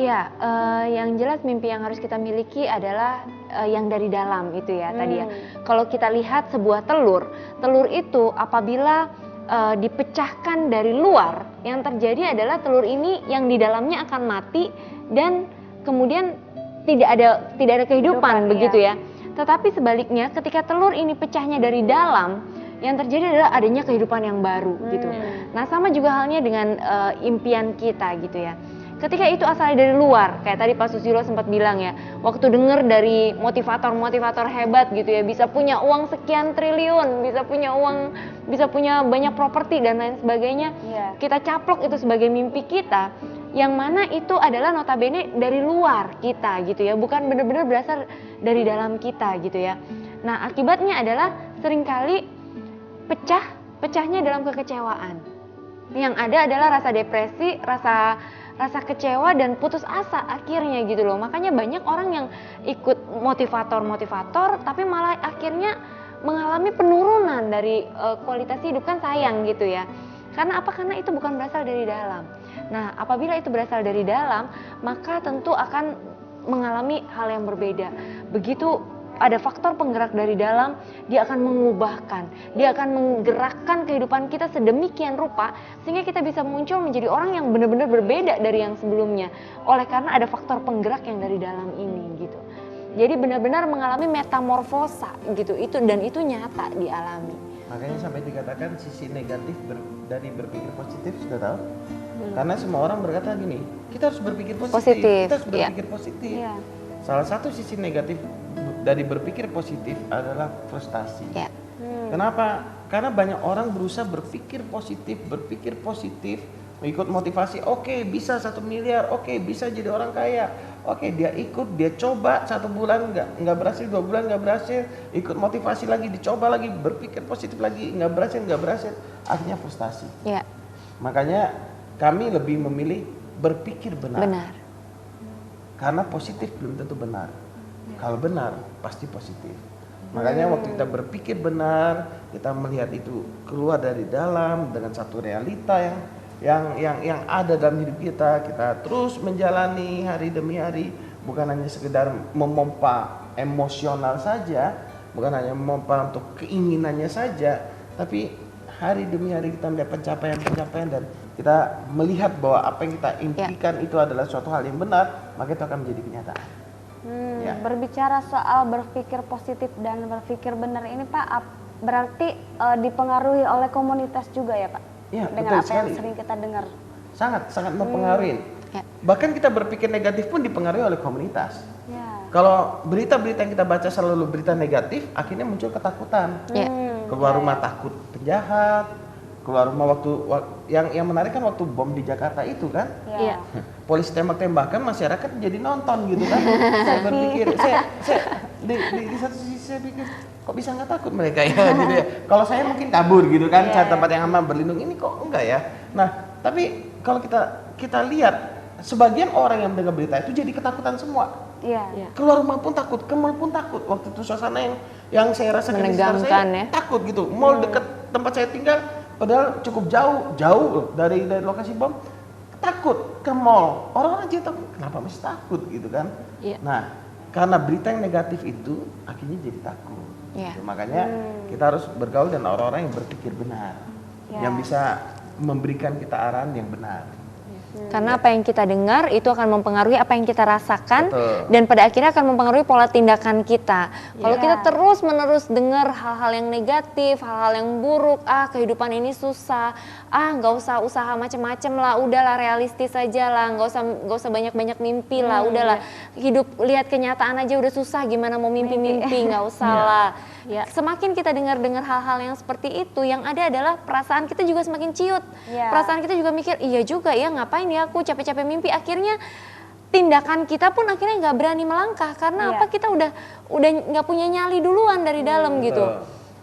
Iya, yang jelas mimpi yang harus kita miliki adalah yang dari dalam itu ya tadi ya. Kalau kita lihat sebuah telur itu apabila dipecahkan dari luar, yang terjadi adalah telur ini yang di dalamnya akan mati dan kemudian tidak ada kehidupan begitu ya. Tetapi sebaliknya ketika telur ini pecahnya dari dalam, yang terjadi adalah adanya kehidupan yang baru gitu. Nah sama juga halnya dengan impian kita gitu ya. Ketika itu asalnya dari luar, kayak tadi Pak Susilo sempat bilang ya, waktu denger dari motivator-motivator hebat gitu ya, bisa punya uang sekian triliun, bisa punya banyak properti dan lain sebagainya, kita caplok itu sebagai mimpi kita, yang mana itu adalah notabene dari luar kita gitu ya, bukan benar-benar berasal dari dalam kita gitu ya. Nah, akibatnya adalah seringkali pecahnya dalam kekecewaan. Yang ada adalah rasa depresi, rasa kecewa dan putus asa akhirnya gitu loh. Makanya banyak orang yang ikut motivator tapi malah akhirnya mengalami penurunan dari kualitas hidup, kan sayang gitu ya. Karena apa? Karena itu bukan berasal dari dalam. Nah, apabila itu berasal dari dalam, maka tentu akan mengalami hal yang berbeda. Begitu ada faktor penggerak dari dalam, dia akan mengubahkan, dia akan menggerakkan kehidupan kita sedemikian rupa sehingga kita bisa muncul menjadi orang yang benar-benar berbeda dari yang sebelumnya. Oleh karena ada faktor penggerak yang dari dalam ini gitu. Jadi benar-benar mengalami metamorfosa gitu, itu nyata dialami. Makanya sampai dikatakan sisi negatif dari berpikir positif, sudah tahu? Karena semua orang berkata gini, kita harus berpikir positif. Kita harus berpikir positif. Salah satu sisi negatif dari berpikir positif adalah frustasi. Kenapa? Karena banyak orang berusaha berpikir positif, mengikut motivasi. Oke, bisa 1 miliar, oke, bisa jadi orang kaya. Oke, dia ikut, dia coba 1 bulan nggak berhasil, 2 bulan nggak berhasil, ikut motivasi lagi, dicoba lagi, berpikir positif lagi, nggak berhasil, akhirnya frustasi. Makanya kami lebih memilih berpikir benar. Karena positif belum tentu benar. Kalau benar pasti positif. Makanya waktu kita berpikir benar, kita melihat itu keluar dari dalam dengan satu realita yang ada dalam hidup kita terus menjalani hari demi hari, bukan hanya sekedar memompa emosional saja, bukan hanya memompa untuk keinginannya saja, tapi hari demi hari kita melihat pencapaian dan kita melihat bahwa apa yang kita impikan itu adalah suatu hal yang benar, maka itu akan menjadi kenyataan. Berbicara soal berpikir positif dan berpikir benar ini Pak, berarti dipengaruhi oleh komunitas juga ya Pak? Dengan apa yang sering kita dengar. Sangat mempengaruhi. Bahkan kita berpikir negatif pun dipengaruhi oleh komunitas. Kalau berita-berita yang kita baca selalu berita negatif, akhirnya muncul ketakutan. Keluar rumah takut penjahat, keluar rumah waktu yang menarik kan waktu bom di Jakarta itu kan, polisi tembak-tembakan, masyarakat jadi nonton gitu kan. Saya berpikir, di satu sisi saya pikir kok bisa nggak takut mereka ya gitu ya. Kalau saya mungkin kabur gitu kan, cari tempat yang aman berlindung, ini kok enggak ya. Nah tapi kalau kita lihat sebagian orang yang mendengar berita itu jadi ketakutan semua. Keluar rumah pun takut, ke mall pun takut. Waktu itu suasana yang saya rasakan di sekitar saya takut gitu. Mall dekat tempat saya tinggal, padahal cukup jauh dari lokasi bom, takut ke mall. Orang-orang aja takut, kenapa masih takut gitu kan? Nah, karena berita yang negatif itu akhirnya jadi takut. Gitu. Makanya kita harus bergaul dengan orang-orang yang berpikir benar, yang bisa memberikan kita arahan yang benar. Karena apa yang kita dengar itu akan mempengaruhi apa yang kita rasakan. Dan pada akhirnya akan mempengaruhi pola tindakan kita. Kalau kita terus menerus dengar hal-hal yang negatif, hal-hal yang buruk, kehidupan ini susah, nggak usah usaha macem-macem lah, udahlah realistis aja lah, nggak usah banyak-banyak mimpi lah, udahlah hidup lihat kenyataan aja udah susah, gimana mau mimpi-mimpi, nggak usah lah. Semakin kita dengar hal-hal yang seperti itu, yang ada adalah perasaan kita juga semakin ciut. Perasaan kita juga mikir, iya juga ya, ngapain ya aku capek-capek mimpi. Akhirnya tindakan kita pun akhirnya nggak berani melangkah karena apa, kita udah nggak punya nyali duluan dari dalam gitu.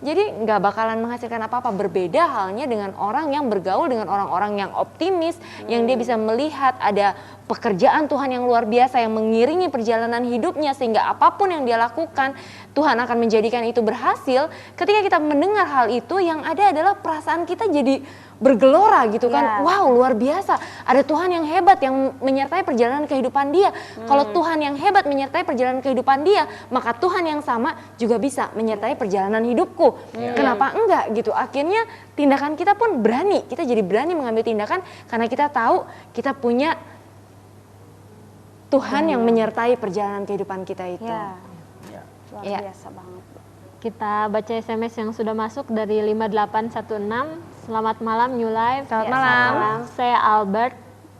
Jadi nggak bakalan menghasilkan apa-apa. Berbeda halnya dengan orang yang bergaul dengan orang-orang yang optimis, yang dia bisa melihat ada pekerjaan Tuhan yang luar biasa yang mengiringi perjalanan hidupnya, sehingga apapun yang dia lakukan Tuhan akan menjadikan itu berhasil. Ketika kita mendengar hal itu, yang ada adalah perasaan kita jadi bergelora gitu kan. Wow, luar biasa, ada Tuhan yang hebat yang menyertai perjalanan kehidupan dia. Kalau Tuhan yang hebat menyertai perjalanan kehidupan dia, maka Tuhan yang sama juga bisa menyertai perjalanan hidupku. Kenapa enggak gitu. Akhirnya tindakan kita pun berani, kita jadi berani mengambil tindakan karena kita tahu kita punya Tuhan yang menyertai perjalanan kehidupan kita itu. Luar biasa banget. Kita baca SMS yang sudah masuk dari 5816. Selamat malam New Life. Selamat malam. Saya Albert.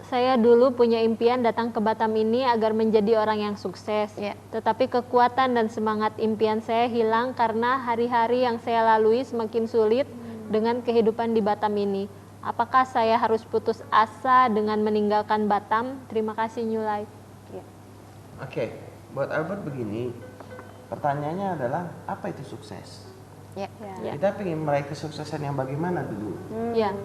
Saya dulu punya impian datang ke Batam ini agar menjadi orang yang sukses. Tetapi kekuatan dan semangat impian saya hilang karena hari-hari yang saya lalui semakin sulit dengan kehidupan di Batam ini. Apakah saya harus putus asa dengan meninggalkan Batam? Terima kasih Nyulai. Oke, buat Albert begini, pertanyaannya adalah apa itu sukses? Kita ingin meraih kesuksesan yang bagaimana dulu?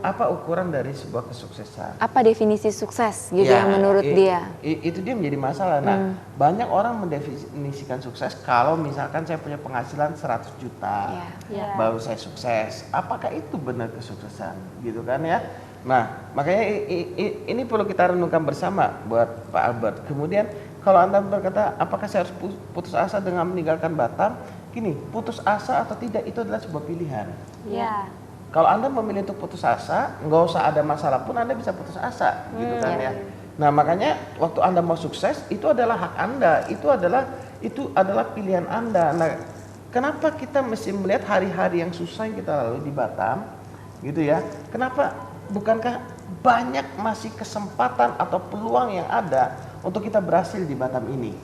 Apa ukuran dari sebuah kesuksesan? Apa definisi sukses gitu yang menurut dia? Itu dia menjadi masalah. Nah, banyak orang mendefinisikan sukses kalau misalkan saya punya penghasilan 100 juta, baru saya sukses. Apakah itu benar kesuksesan? Gitu kan ya? Nah, makanya ini perlu kita renungkan bersama buat Pak Albert. Kemudian kalau Anda berkata, apakah saya harus putus asa dengan meninggalkan Batam? Gini, putus asa atau tidak itu adalah sebuah pilihan. Kalau Anda memilih untuk putus asa, nggak usah ada masalah pun Anda bisa putus asa, gitu kan ya. Nah, makanya waktu Anda mau sukses itu adalah hak Anda, itu adalah pilihan Anda. Nah, kenapa kita mesti melihat hari-hari yang susah yang kita lalui di Batam, gitu ya? Kenapa? Bukankah banyak masih kesempatan atau peluang yang ada untuk kita berhasil di Batam ini?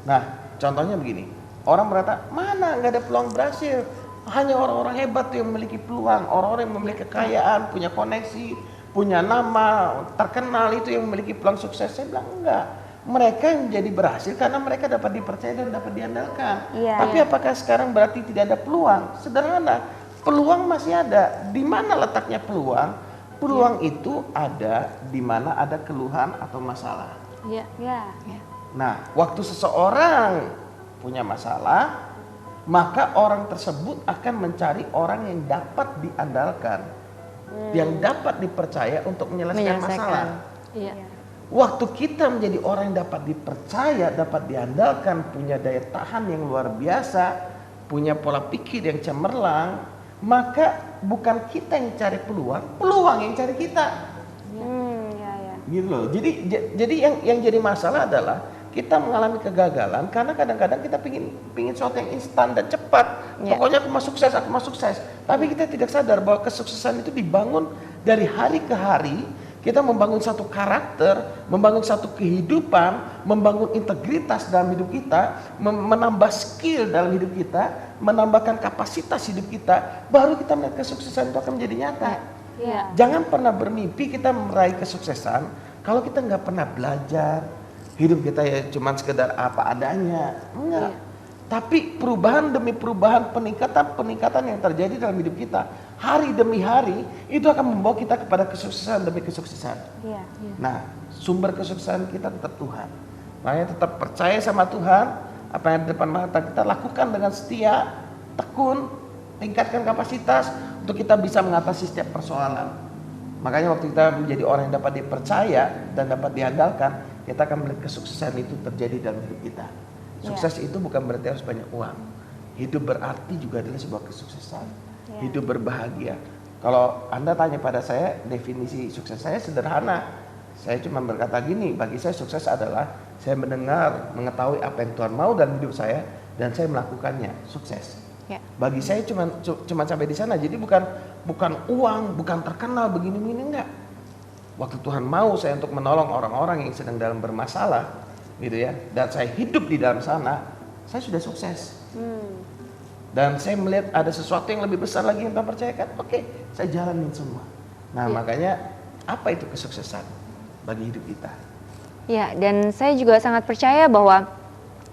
Nah, contohnya begini. Orang berkata, mana nggak ada peluang berhasil. Hanya orang-orang hebat yang memiliki peluang. Orang-orang yang memiliki kekayaan, punya koneksi, punya nama, terkenal itu yang memiliki peluang sukses. Saya bilang enggak. Mereka yang jadi berhasil karena mereka dapat dipercaya dan dapat diandalkan. Tapi apakah sekarang berarti tidak ada peluang? Sederhana, peluang masih ada. Di mana letaknya peluang? Peluang itu ada di mana ada keluhan atau masalah. Nah, waktu seseorang punya masalah, maka orang tersebut akan mencari orang yang dapat diandalkan, yang dapat dipercaya untuk menyelesaikan masalah. Waktu kita menjadi orang yang dapat dipercaya, dapat diandalkan, punya daya tahan yang luar biasa, punya pola pikir yang cemerlang, maka bukan kita yang cari peluang, peluang yang cari kita. Gitu loh. Jadi yang jadi masalah adalah kita mengalami kegagalan karena kadang-kadang kita pingin sesuatu yang instan dan cepat. Pokoknya aku mau sukses. Tapi kita tidak sadar bahwa kesuksesan itu dibangun dari hari ke hari. Kita membangun satu karakter, membangun satu kehidupan, membangun integritas dalam hidup kita, menambah skill dalam hidup kita, menambahkan kapasitas hidup kita, baru kita melihat kesuksesan itu akan menjadi nyata. Jangan pernah bermimpi kita meraih kesuksesan kalau kita nggak pernah belajar. Hidup kita ya cuman sekedar apa adanya, enggak. Tapi perubahan demi perubahan, peningkatan yang terjadi dalam hidup kita hari demi hari itu akan membawa kita kepada kesuksesan demi kesuksesan. Nah, sumber kesuksesan kita tetap Tuhan. Makanya tetap percaya sama Tuhan, apa yang di depan mata kita lakukan dengan setia, tekun, tingkatkan kapasitas untuk kita bisa mengatasi setiap persoalan. Makanya waktu kita menjadi orang yang dapat dipercaya dan dapat diandalkan, kita akan melihat kesuksesan itu terjadi dalam hidup kita. Sukses itu bukan berarti harus banyak uang. Hidup berarti juga adalah sebuah kesuksesan. Hidup berbahagia. Kalau Anda tanya pada saya, definisi sukses saya sederhana. Saya cuma berkata gini, bagi saya sukses adalah saya mendengar, mengetahui apa yang Tuhan mau dalam hidup saya, dan saya melakukannya. Sukses. Bagi saya cuma sampai di sana. Jadi bukan uang, bukan terkenal begini-begini, enggak. Waktu Tuhan mau saya untuk menolong orang-orang yang sedang dalam bermasalah, gitu ya, dan saya hidup di dalam sana, saya sudah sukses. Dan saya melihat ada sesuatu yang lebih besar lagi yang Tuhan percayakan. Oke, saya jalanin semua. Nah, makanya apa itu kesuksesan bagi hidup kita? Ya, dan saya juga sangat percaya bahwa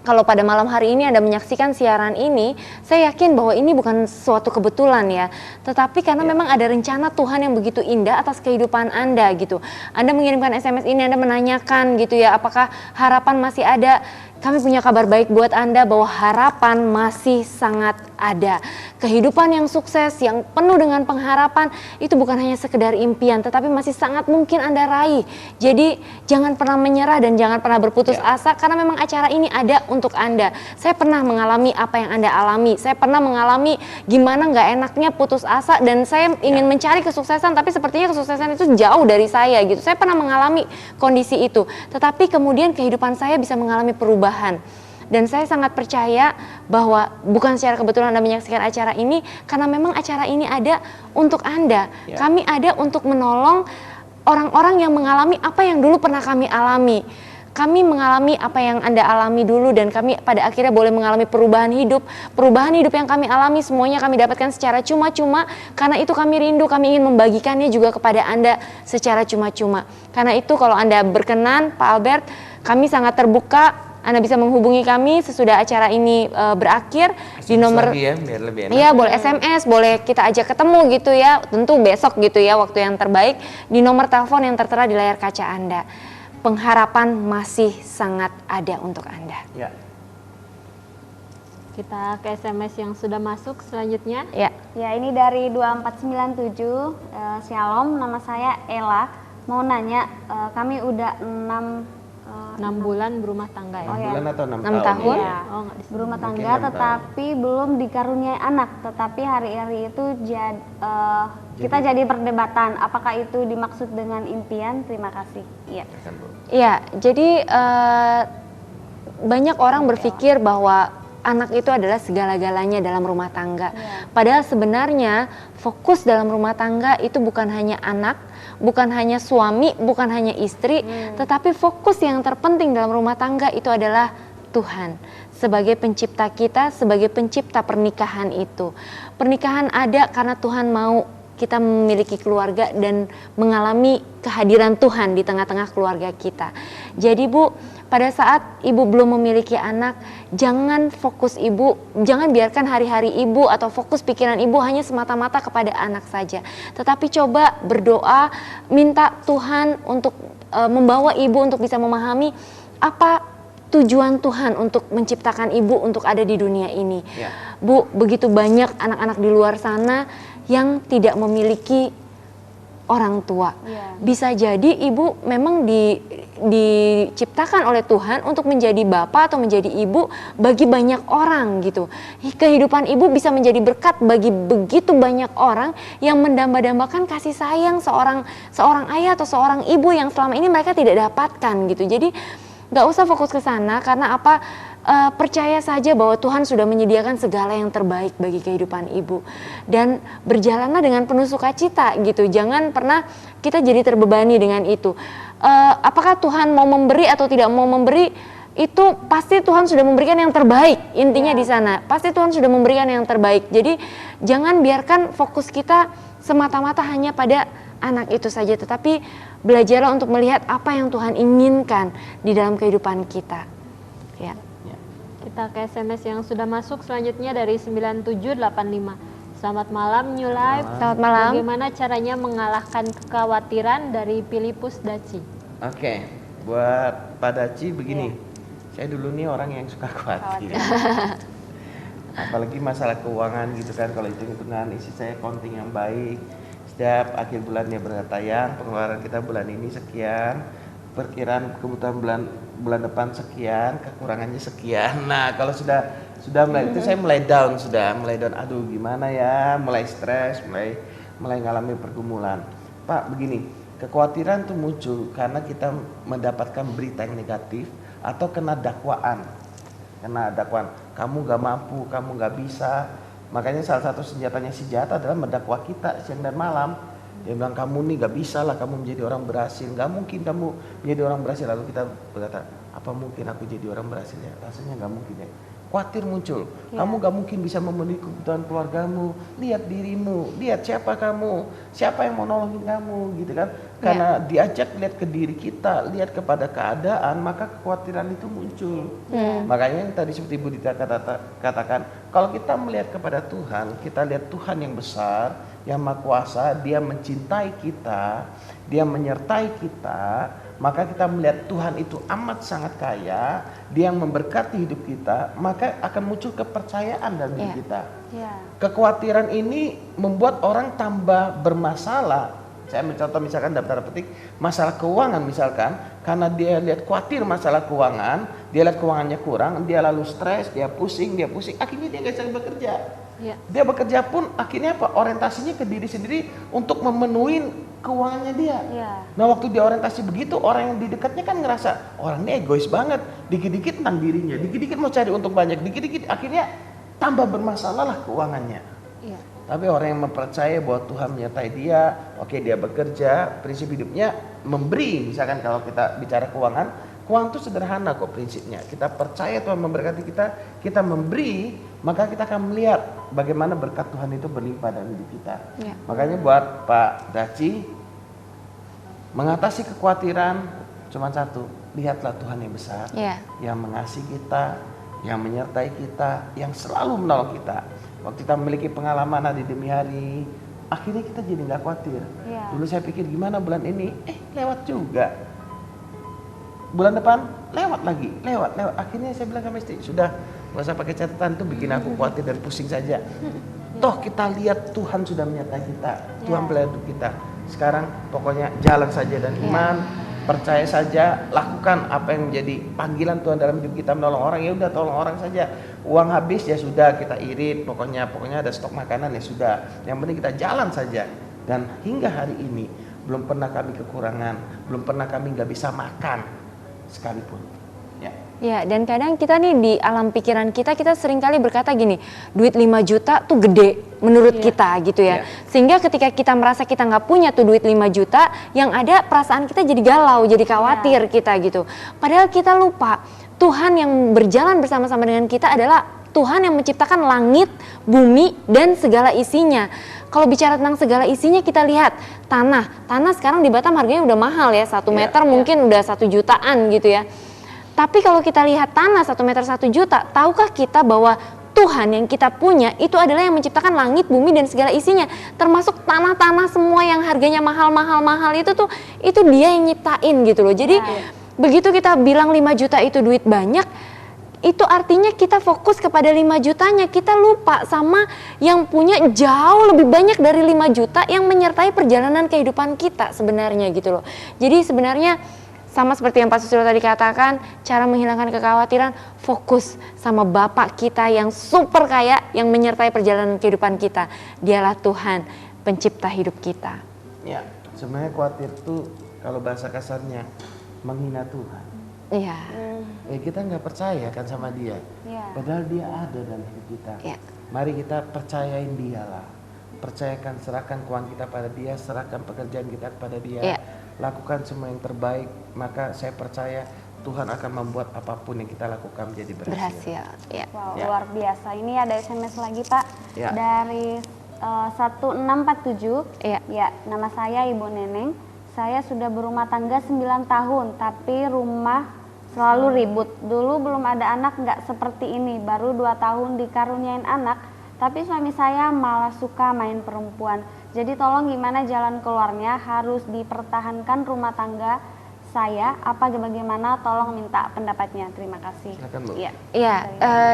kalau pada malam hari ini Anda menyaksikan siaran ini, saya yakin bahwa ini bukan suatu kebetulan ya, tetapi karena memang ada rencana Tuhan yang begitu indah atas kehidupan Anda gitu. Anda mengirimkan SMS ini, Anda menanyakan gitu ya, apakah harapan masih ada? Kami punya kabar baik buat Anda bahwa harapan masih sangat ada. Kehidupan yang sukses, yang penuh dengan pengharapan, itu bukan hanya sekedar impian, tetapi masih sangat mungkin Anda raih. Jadi jangan pernah menyerah dan jangan pernah berputus asa, karena memang acara ini ada untuk Anda. Saya pernah mengalami apa yang Anda alami. Saya pernah mengalami gimana nggak enaknya putus asa, dan saya ingin mencari kesuksesan, tapi sepertinya kesuksesan itu jauh dari saya gitu. Saya pernah mengalami kondisi itu, tetapi kemudian kehidupan saya bisa mengalami perubahan. Dan saya sangat percaya bahwa bukan secara kebetulan Anda menyaksikan acara ini, karena memang acara ini ada untuk Anda. Kami ada untuk menolong orang-orang yang mengalami apa yang dulu pernah kami alami. Kami mengalami apa yang Anda alami dulu dan kami pada akhirnya boleh mengalami perubahan hidup. Perubahan hidup yang kami alami semuanya kami dapatkan secara cuma-cuma. Karena itu kami rindu, kami ingin membagikannya juga kepada Anda secara cuma-cuma. Karena itu kalau Anda berkenan, Pak Albert, kami sangat terbuka. Anda bisa menghubungi kami sesudah acara ini berakhir di nomor lagi ya, biar lebih enak. Iya, boleh SMS, boleh kita ajak ketemu gitu ya. Tentu besok gitu ya, waktu yang terbaik di nomor telepon yang tertera di layar kaca Anda. Pengharapan masih sangat ada untuk Anda. Ya. Kita ke SMS yang sudah masuk selanjutnya. Ya. Ya, ini dari 2497, Shalom, nama saya Ella. Mau nanya, kami udah 6 bulan berumah tangga ya. 6 bulan atau 6 6 tahun. Iya. Oh, nggak disebut. berumah Mungkin tangga 6 tetapi belum dikaruniai anak, tetapi hari-hari itu kita jadi perdebatan apakah itu dimaksud dengan impian. Terima kasih. Iya. Iya, jadi banyak orang berpikir bahwa anak itu adalah segala-galanya dalam rumah tangga. Padahal sebenarnya fokus dalam rumah tangga itu bukan hanya anak, bukan hanya suami, bukan hanya istri, tetapi fokus yang terpenting dalam rumah tangga itu adalah Tuhan. Sebagai pencipta kita, sebagai pencipta pernikahan itu. Pernikahan ada karena Tuhan mau kita memiliki keluarga dan mengalami kehadiran Tuhan di tengah-tengah keluarga kita. Jadi Bu, pada saat Ibu belum memiliki anak, jangan fokus Ibu, jangan biarkan hari-hari Ibu atau fokus pikiran Ibu hanya semata-mata kepada anak saja. Tetapi coba berdoa, minta Tuhan untuk membawa Ibu untuk bisa memahami apa tujuan Tuhan untuk menciptakan Ibu untuk ada di dunia ini. Ya. Bu, begitu banyak anak-anak di luar sana yang tidak memiliki orang tua. Bisa jadi ibu memang diciptakan oleh Tuhan untuk menjadi bapak atau menjadi ibu bagi banyak orang gitu. Kehidupan ibu bisa menjadi berkat bagi begitu banyak orang yang mendamba-dambakan kasih sayang seorang ayah atau seorang ibu yang selama ini mereka tidak dapatkan gitu. Jadi nggak usah fokus ke sana karena apa? Percaya saja bahwa Tuhan sudah menyediakan segala yang terbaik bagi kehidupan ibu dan berjalanlah dengan penuh sukacita gitu. Jangan pernah kita jadi terbebani dengan itu. Apakah Tuhan mau memberi atau tidak mau memberi, itu pasti Tuhan sudah memberikan yang terbaik. Intinya di sana pasti Tuhan sudah memberikan yang terbaik. Jadi jangan biarkan fokus kita semata-mata hanya pada anak itu saja, tetapi belajarlah untuk melihat apa yang Tuhan inginkan di dalam kehidupan kita. Ya. Kita ke SMS yang sudah masuk selanjutnya dari 9785. Selamat malam New Life. Selamat malam. Bagaimana caranya mengalahkan kekhawatiran dari Filipus Daci? Oke, buat Pak Daci begini. Saya dulu nih orang yang suka khawatir. Apalagi masalah keuangan gitu kan, kalau hitung-hitungan isi saya counting yang baik. Setiap akhir bulannya berkata yang pengeluaran kita bulan ini sekian, perkiraan kebutuhan bulan depan sekian, kekurangannya sekian. Nah, kalau sudah mulai itu saya mulai down, aduh gimana ya, mulai stres, mulai ngalami pergumulan. Pak, begini, kekhawatiran itu muncul karena kita mendapatkan berita yang negatif atau kena dakwaan. Kamu gak mampu, kamu gak bisa. Makanya salah satu senjatanya si jahat adalah mendakwa kita siang dan malam. Dia bilang kamu nih gak bisa lah kamu menjadi orang berhasil, gak mungkin kamu menjadi orang berhasil. Lalu kita berkata, apa mungkin aku jadi orang berhasil ya? Rasanya gak mungkin ya. Khawatir muncul, kamu gak mungkin bisa memenuhi kebutuhan keluargamu. Lihat dirimu, lihat siapa kamu, siapa yang mau nolongin kamu gitu kan. Karena diajak lihat ke diri kita, lihat kepada keadaan, maka kekhawatiran itu muncul. Makanya yang tadi seperti Bu Dita katakan, kalau kita melihat kepada Tuhan, kita lihat Tuhan yang besar, yang Maha Kuasa, Dia mencintai kita, Dia menyertai kita, maka kita melihat Tuhan itu amat sangat kaya, Dia yang memberkati hidup kita, maka akan muncul kepercayaan dalam diri kita. Kekhawatiran ini membuat orang tambah bermasalah. Saya mencontoh misalkan dalam tanda petik masalah keuangan misalkan, karena dia lihat khawatir masalah keuangan, dia lihat keuangannya kurang, dia lalu stres, dia pusing, akhirnya dia nggak bisa bekerja. Dia bekerja pun akhirnya apa? Orientasinya ke diri sendiri untuk memenuhi keuangannya dia. Nah waktu dia orientasi begitu, orang yang di dekatnya kan ngerasa orang ini egois banget, dikit-dikit tentang dirinya, dikit-dikit mau cari untung banyak, dikit-dikit akhirnya tambah bermasalah lah keuangannya. Tapi orang yang mempercayai bahwa Tuhan menyertai dia, oke dia bekerja, prinsip hidupnya memberi. Misalkan kalau kita bicara keuangan itu sederhana kok prinsipnya. Kita percaya Tuhan memberkati kita memberi, maka kita akan melihat bagaimana berkat Tuhan itu berlimpah dalam hidup kita. Ya. Makanya buat Pak Daci, mengatasi kekhawatiran cuma satu, lihatlah Tuhan yang besar, yang mengasihi kita, yang menyertai kita, yang selalu menolong kita. Waktu kita memiliki pengalaman hari demi hari, akhirnya kita jadi nggak khawatir. Dulu saya pikir gimana bulan ini, lewat juga. Bulan depan lewat lagi, lewat. Akhirnya saya bilang sama istri, sudah nggak usah pakai catatan, itu bikin aku khawatir dan pusing saja. Toh kita lihat Tuhan sudah menyertai kita, Tuhan pelihara hidup kita. Sekarang pokoknya jalan saja dan iman, percaya saja, lakukan apa yang menjadi panggilan Tuhan dalam hidup kita, menolong orang, ya udah tolong orang saja. Uang habis ya sudah, kita irit, pokoknya ada stok makanan ya sudah. Yang penting kita jalan saja. Dan hingga hari ini belum pernah kami kekurangan, belum pernah kami nggak bisa makan sekalipun. Ya, dan kadang kita nih di alam pikiran kita seringkali berkata gini, duit 5 juta tuh gede menurut kita gitu ya. Sehingga ketika kita merasa kita nggak punya tuh duit 5 juta, yang ada perasaan kita jadi galau, jadi khawatir kita gitu. Padahal kita lupa, Tuhan yang berjalan bersama-sama dengan kita adalah Tuhan yang menciptakan langit, bumi, dan segala isinya. Kalau bicara tentang segala isinya, kita lihat tanah sekarang di Batam harganya udah mahal ya, 1 meter mungkin udah 1 jutaan gitu ya. Tapi kalau kita lihat tanah 1 meter 1 juta, tahukah kita bahwa Tuhan yang kita punya itu adalah yang menciptakan langit, bumi, dan segala isinya. Termasuk tanah-tanah semua yang harganya mahal itu tuh, itu dia yang nyiptain gitu loh. Jadi begitu kita bilang 5 juta itu duit banyak, itu artinya kita fokus kepada 5 jutanya. Kita lupa sama yang punya jauh lebih banyak dari 5 juta yang menyertai perjalanan kehidupan kita sebenarnya gitu loh. Jadi sebenarnya sama seperti yang Pak Susilo tadi katakan, cara menghilangkan kekhawatiran, fokus sama Bapak kita yang super kaya, yang menyertai perjalanan kehidupan kita. Dialah Tuhan, pencipta hidup kita. Ya, sebenarnya khawatir itu kalau bahasa kasarnya menghina Tuhan. Iya. Kita nggak percaya kan sama Dia. Padahal Dia ada dalam hidup kita. Mari kita percayain Dia lah. Percayakan, serahkan keuangan kita pada Dia, serahkan pekerjaan kita kepada Dia. Lakukan semua yang terbaik, maka saya percaya Tuhan akan membuat apapun yang kita lakukan menjadi berhasil. Wow, luar biasa. Ini ada SMS lagi Pak, dari 1647. Ya, nama saya Ibu Neneng. Saya sudah berumah tangga 9 tahun, tapi rumah selalu ribut. Dulu belum ada anak nggak seperti ini, baru 2 tahun dikaruniain anak, tapi suami saya malah suka main perempuan. Jadi tolong gimana jalan keluarnya, harus dipertahankan rumah tangga saya, apa bagaimana, tolong minta pendapatnya. Terima kasih. Silakan, Bu.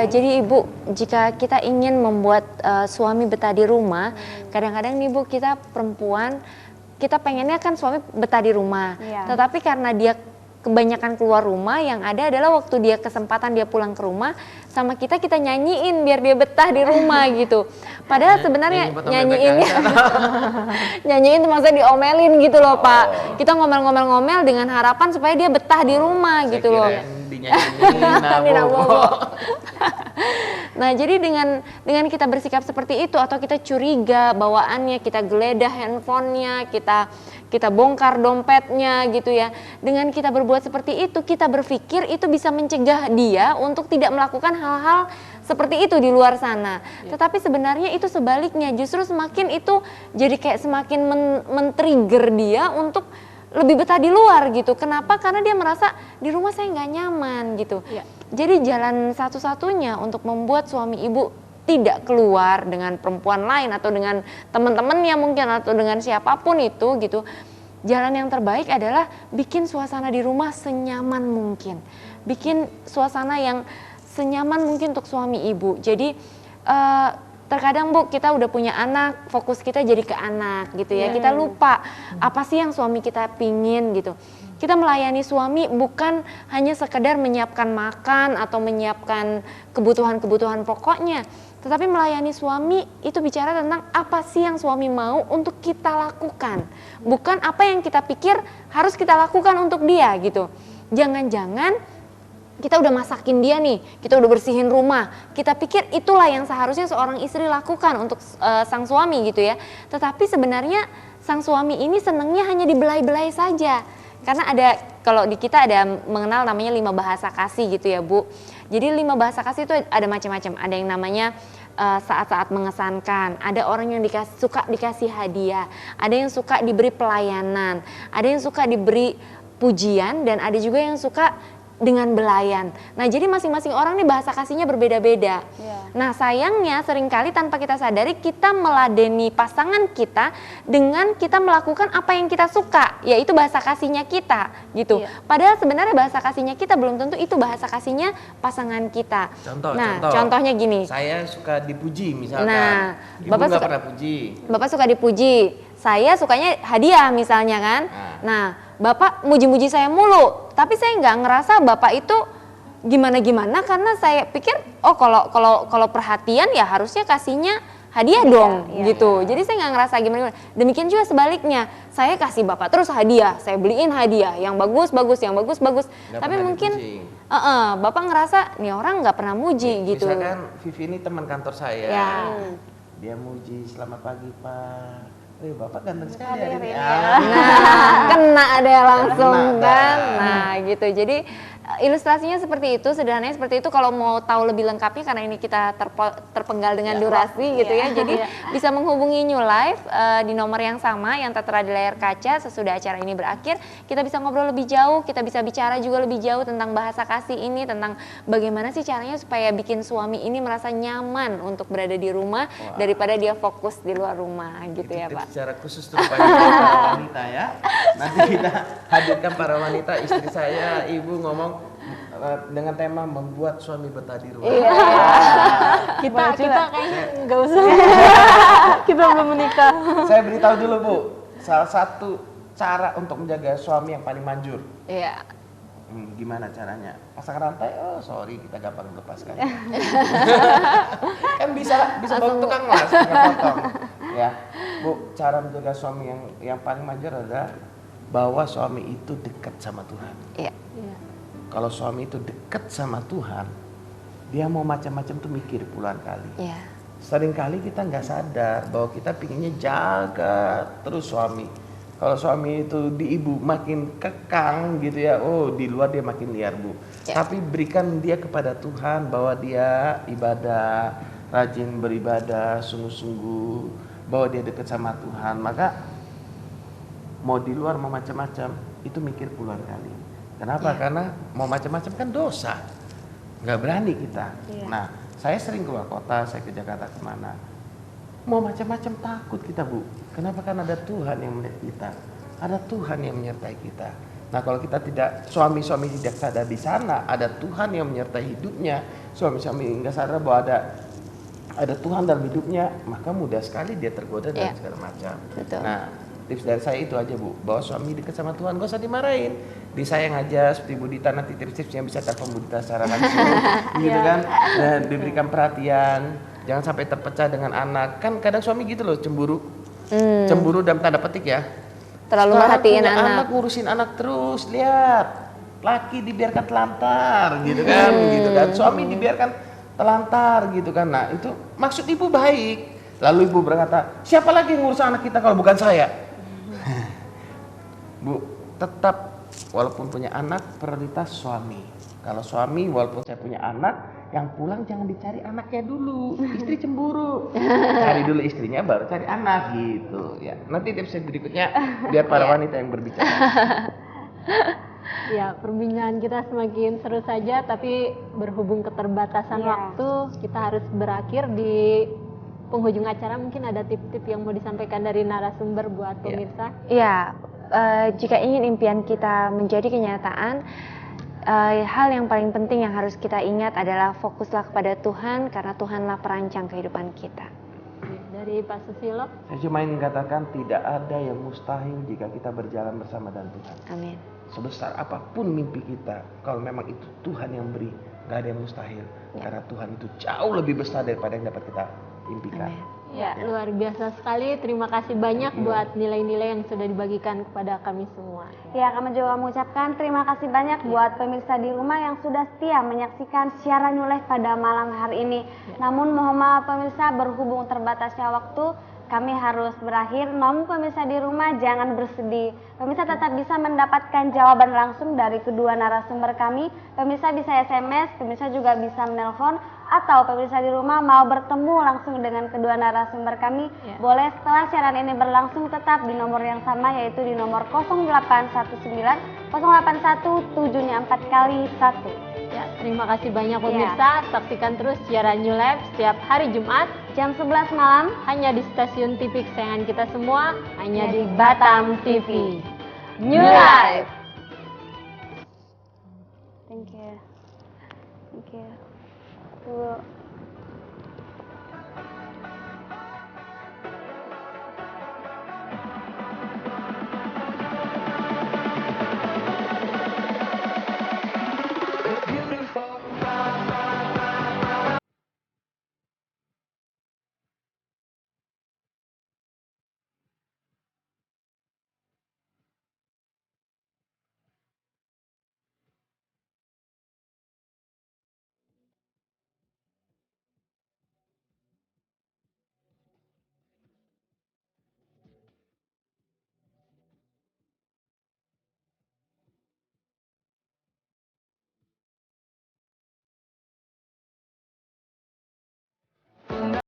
Jadi Ibu, jika kita ingin membuat suami betah di rumah, kadang-kadang nih Bu, kita perempuan, kita pengennya kan suami betah di rumah, tetapi karena dia kebanyakan keluar rumah, yang ada adalah waktu dia kesempatan dia pulang ke rumah sama kita nyanyiin biar dia betah di rumah gitu. Padahal sebenarnya nyanyiin itu maksudnya diomelin gitu loh Pak. Kita ngomel-ngomel dengan harapan supaya dia betah di rumah gitu loh. Nah, jadi dengan kita bersikap seperti itu, atau kita curiga bawaannya, kita geledah handphonenya, kita bongkar dompetnya gitu ya. Dengan kita berbuat seperti itu, kita berpikir itu bisa mencegah dia untuk tidak melakukan hal-hal seperti itu di luar sana. Tetapi sebenarnya itu sebaliknya, justru semakin itu jadi kayak semakin men-trigger dia untuk lebih betah di luar gitu. Kenapa? Karena dia merasa di rumah saya nggak nyaman gitu. Jadi jalan satu-satunya untuk membuat suami ibu tidak keluar dengan perempuan lain atau dengan teman-temannya mungkin atau dengan siapapun itu gitu. Jalan yang terbaik adalah bikin suasana di rumah senyaman mungkin. Bikin suasana yang senyaman mungkin untuk suami ibu. Jadi terkadang Bu, kita udah punya anak, fokus kita jadi ke anak gitu ya. Kita lupa apa sih yang suami kita pingin gitu. Kita melayani suami bukan hanya sekedar menyiapkan makan atau menyiapkan kebutuhan-kebutuhan pokoknya. Tetapi melayani suami itu bicara tentang apa sih yang suami mau untuk kita lakukan. Bukan apa yang kita pikir harus kita lakukan untuk dia gitu. Jangan-jangan kita udah masakin dia nih, kita udah bersihin rumah. Kita pikir itulah yang seharusnya seorang istri lakukan untuk sang suami gitu ya. Tetapi sebenarnya sang suami ini senangnya hanya dibelai-belai saja. Karena kalau di kita ada mengenal namanya 5 bahasa kasih gitu ya Bu. Jadi 5 bahasa kasih itu ada macam-macam. Ada yang namanya saat-saat mengesankan, ada orang yang suka dikasih hadiah, ada yang suka diberi pelayanan, ada yang suka diberi pujian, dan ada juga yang suka dengan belayan. Nah, jadi masing-masing orang nih bahasa kasihnya berbeda-beda. Nah, sayangnya seringkali tanpa kita sadari kita meladeni pasangan kita dengan kita melakukan apa yang kita suka, yaitu bahasa kasihnya kita gitu. Padahal sebenarnya bahasa kasihnya kita belum tentu itu bahasa kasihnya pasangan kita. Contohnya gini. Saya suka dipuji misalkan. Nah, Ibu nggak pernah puji. Bapak suka dipuji. Saya sukanya hadiah misalnya kan. Nah, Bapak muji-muji saya mulu, tapi saya nggak ngerasa Bapak itu gimana-gimana karena saya pikir kalau perhatian ya harusnya kasihnya hadiah dong gitu. Jadi saya nggak ngerasa gimana-gimana. Demikian juga sebaliknya, saya kasih Bapak terus hadiah, saya beliin hadiah yang bagus-bagus, tapi mungkin Bapak ngerasa nih orang nggak pernah muji gitu. Misalkan Vivi ini teman kantor saya, dia muji selamat pagi Pak. Bapak ganteng sekali hari ini. Nah, kena ada langsung kan. Nah, gitu. Jadi ilustrasinya seperti itu, sederhananya seperti itu. Kalau mau tahu lebih lengkapnya karena ini kita terpenggal dengan durasi gitu ya. Jadi bisa menghubungi New Life di nomor yang sama yang tertera di layar kaca sesudah acara ini berakhir. Kita bisa ngobrol lebih jauh, kita bisa bicara juga lebih jauh tentang bahasa kasih ini, tentang bagaimana sih caranya supaya bikin suami ini merasa nyaman untuk berada di rumah daripada dia fokus di luar rumah gitu ya Pak. Secara khusus tuh para wanita ya. Nanti kita hadirkan para wanita, istri saya, ibu ngomong dengan tema membuat suami betah di rumah. Kita kayaknya nggak usah. Kita belum menikah. Saya beritahu dulu Bu, salah satu cara untuk menjaga suami yang paling manjur. Gimana caranya? Pasang rantai, sorry kita gampang lepaskan. Kan bisa bawa tukang las, tinggal potong. Ya, Bu, cara menjaga suami yang paling manjur adalah bahwa suami itu dekat sama Tuhan. Kalau suami itu dekat sama Tuhan, dia mau macam-macam tuh mikir puluhan kali. Seringkali kita nggak sadar bahwa kita pinginnya jaga terus suami. Kalau suami itu di ibu makin kekang gitu ya, di luar dia makin liar Bu. Tapi berikan dia kepada Tuhan bahwa dia ibadah, rajin beribadah, sungguh-sungguh, bahwa dia dekat sama Tuhan. Maka mau di luar mau macam-macam itu mikir puluhan kali. Kenapa? Karena mau macam-macam kan dosa, nggak berani kita. Nah, saya sering keluar kota, saya ke Jakarta kemana, mau macam-macam takut kita Bu. Kenapa? Karena ada Tuhan yang melihat kita, ada Tuhan yang menyertai kita. Nah, kalau kita suami-suami tidak sadar di sana, ada Tuhan yang menyertai hidupnya, suami-suami nggak sadar bahwa ada Tuhan dalam hidupnya, maka mudah sekali dia tergoda dan segala macam. Nah, tips dari saya itu aja Bu, bahwa suami dekat sama Tuhan gak usah dimarahin, disayang aja seperti Bu Dita. Nanti tips-tipsnya bisa telepon Bu Dita secara langsung gitu kan, dan diberikan perhatian, jangan sampai terpecah dengan anak. Kan kadang suami gitu loh, cemburu dalam tanda petik ya, terlalu merhatiin anak, ngurusin anak terus. Lihat, laki dibiarkan telantar gitu kan, suami dibiarkan telantar gitu kan. Nah, itu maksud ibu baik. Lalu ibu berkata, siapa lagi yang ngurus anak kita kalau bukan saya? Bu, tetap walaupun punya anak, prioritas suami. Kalau suami, walaupun saya punya anak, yang pulang jangan dicari anaknya dulu. Istri cemburu. Cari dulu istrinya, baru cari anak gitu ya. Nanti tips berikutnya biar para wanita yang berbicara. Ya, perbincangan kita semakin seru saja, tapi berhubung keterbatasan waktu, kita harus berakhir di penghujung acara. Mungkin ada tip-tip yang mau disampaikan dari narasumber buat pemirsa? Jika ingin impian kita menjadi kenyataan, hal yang paling penting yang harus kita ingat adalah fokuslah kepada Tuhan, karena Tuhanlah perancang kehidupan kita. Dari Pak Susilo? Saya cuma ingin katakan tidak ada yang mustahil jika kita berjalan bersama dengan Tuhan. Amin. Sebesar apapun mimpi kita, kalau memang itu Tuhan yang beri, nggak ada yang mustahil. Karena Tuhan itu jauh lebih besar daripada yang dapat kita impikan. Amin. Ya, luar biasa sekali. Terima kasih banyak buat nilai-nilai yang sudah dibagikan kepada kami semua. Ya, kami juga mengucapkan terima kasih banyak buat pemirsa di rumah yang sudah setia menyaksikan siaran New Life pada malam hari ini. Namun mohon maaf pemirsa, berhubung terbatasnya waktu, kami harus berakhir. Namun pemirsa di rumah jangan bersedih. Pemirsa tetap bisa mendapatkan jawaban langsung dari kedua narasumber kami. Pemirsa bisa SMS, pemirsa juga bisa menelpon, atau pemirsa di rumah mau bertemu langsung dengan kedua narasumber kami, boleh setelah siaran ini berlangsung tetap di nomor yang sama, yaitu di nomor 0819 081 7-nya 4 kali 1. Ya, terima kasih banyak pemirsa. Saksikan terus siaran New Life setiap hari Jumat Jam 11 malam hanya di stasiun TV kesayangan kita semua, hanya di Batam TV. New Life. Thank you. Thank you.